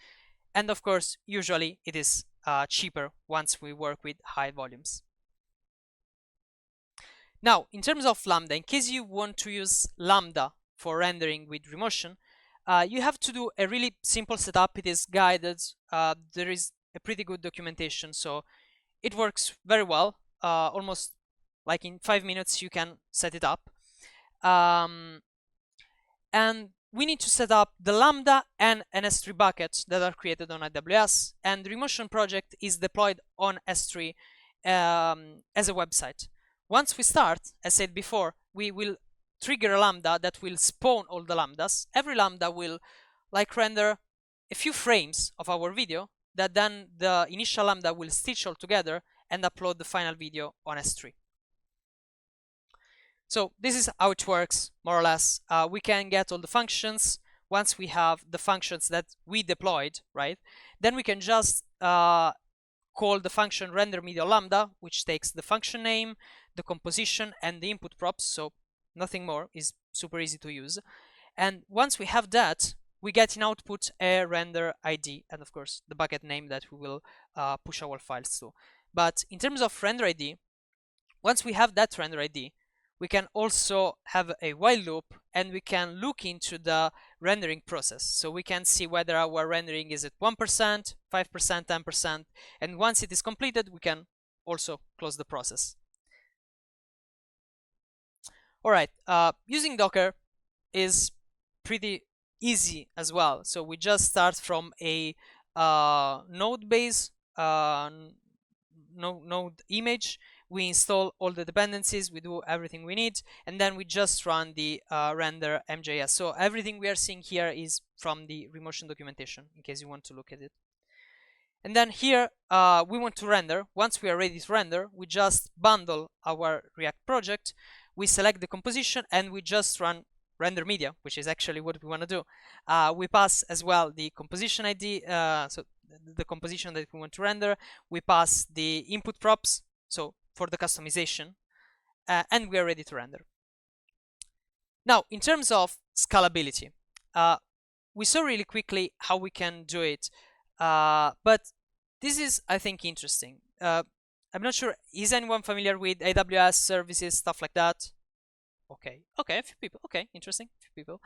And of course, usually it is cheaper once we work with high volumes. Now, in terms of Lambda, in case you want to use Lambda for rendering with Remotion, you have to do a really simple setup. It is guided. There is a pretty good documentation, so it works very well. Almost like in 5 minutes, you can set it up. And we need to set up the Lambda and an S3 bucket that are created on AWS, and the Remotion project is deployed on S3 as a website. Once we start, as said before, we will trigger a Lambda that will spawn all the Lambdas. Every Lambda will like render a few frames of our video that then the initial Lambda will stitch all together and upload the final video on S3. So this is how it works, more or less. We can get all the functions. Once we have the functions that we deployed, right, then we can just call the function render media lambda, which takes the function name, the composition, and the input props. So nothing more, is super easy to use. And once we have that, we get in output a render ID, and of course the bucket name that we will push our files to. But in terms of render ID, once we have that render ID, we can also have a while loop, and we can look into the rendering process. So we can see whether our rendering is at 1%, 5%, 10%, and once it is completed, we can also close the process. All right, using Docker is pretty easy as well. So we just start from a node base, node image. We install all the dependencies, we do everything we need, and then we just run the render MJS. So everything we are seeing here is from the Remotion documentation, in case you want to look at it. And then here, we want to render. Once we are ready to render, we just bundle our React project, we select the composition, and we just run render media, which is actually what we want to do. We pass as well the composition ID, so the composition that we want to render. We pass the input props, so for the customization, and we are ready to render. Now, in terms of scalability, we saw really quickly how we can do it, but this is, I think, interesting. I'm not sure, is anyone familiar with AWS services, stuff like that? Okay, a few people. Okay, interesting, a few people.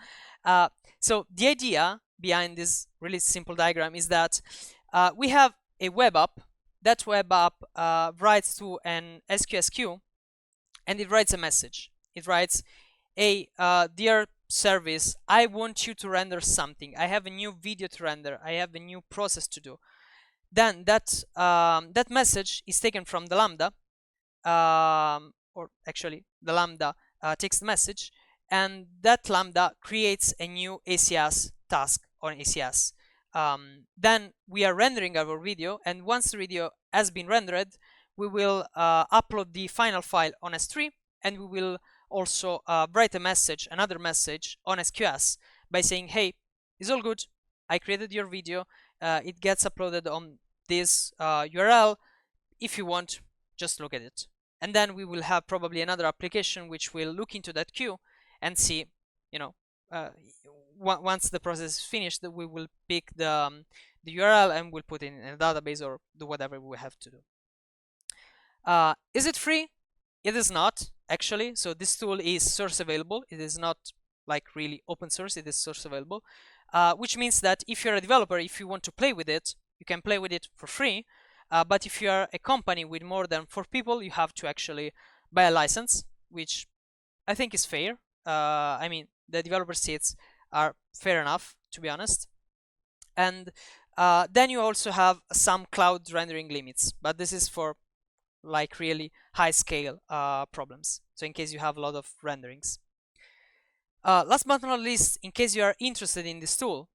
So the idea behind this really simple diagram is that we have a web app. That web app writes to an SQS queue, and it writes a message. It writes, hey, dear service, I want you to render something. I have a new video to render. I have a new process to do. Then that message is taken from the Lambda, or actually the Lambda takes the message, and that Lambda creates a new ACS task on ACS. Then we are rendering our video, and once the video has been rendered, we will upload the final file on S3, and we will also write a message, another message on SQS by saying, hey, it's all good, I created your video, it gets uploaded on this URL. If you want, just look at it. And then we will have probably another application which will look into that queue and see, you know, once the process is finished, we will pick the URL and we'll put it in a database or do whatever we have to do. Is it free? It is not, actually. So this tool is source available. It is not like really open source. It is source available, which means that if you're a developer, if you want to play with it, you can play with it for free. But if you are a company with more than 4 people, you have to actually buy a license, which I think is fair. I mean, the developer seats are fair enough, to be honest. And then you also have some cloud rendering limits, but this is for like really high scale problems. So in case you have a lot of renderings. Last but not least, in case you are interested in this tool,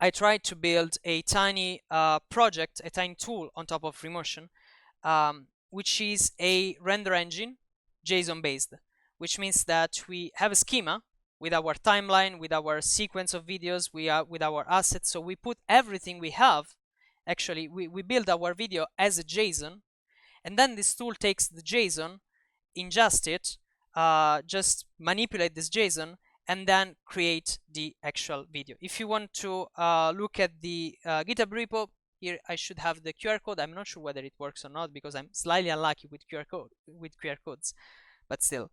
I tried to build a tiny project, a tiny tool on top of Remotion, which is a render engine, JSON based, which means that we have a schema with our timeline, with our sequence of videos, with our assets. So we put everything we have. Actually, we build our video as a JSON, and then this tool takes the JSON, ingest it, just manipulate this JSON, and then create the actual video. If you want to look at the GitHub repo, here I should have the QR code. I'm not sure whether it works or not because I'm slightly unlucky with QR codes, but still.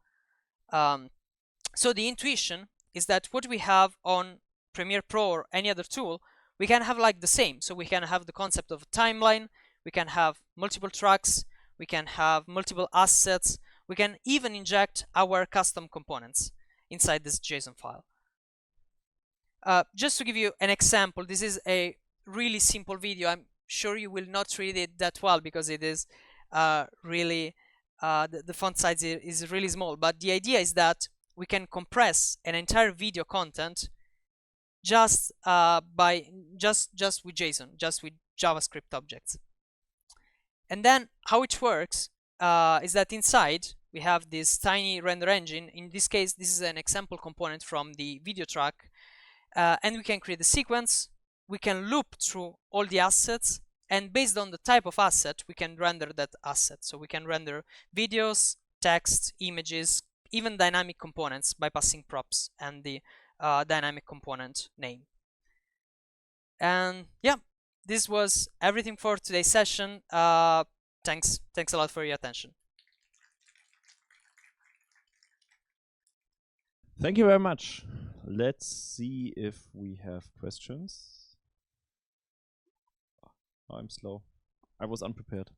So the intuition is that what we have on Premiere Pro or any other tool, we can have like the same. So we can have the concept of a timeline, we can have multiple tracks, we can have multiple assets, we can even inject our custom components inside this JSON file. Just to give you an example, this is a really simple video. I'm sure you will not read it that well because it is really, the font size is really small, but the idea is that we can compress an entire video content just with JSON, just with JavaScript objects. And then how it works is that inside we have this tiny render engine. In this case, this is an example component from the video track, and we can create a sequence. We can loop through all the assets, and based on the type of asset, we can render that asset. So we can render videos, text, images, even dynamic components by passing props and the dynamic component name. And yeah, this was everything for today's session. Thanks a lot for your attention. Thank you very much. Let's see if we have questions. Oh, I'm slow. I was unprepared.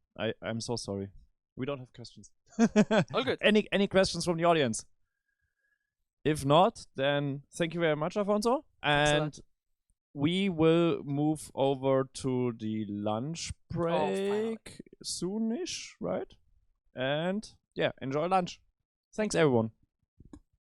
I'm so sorry. We don't have questions. All good. Any questions from the audience? If not, then thank you very much, Alfonso. And we will move over to the lunch break soonish, right? And yeah, enjoy lunch. Thanks, everyone.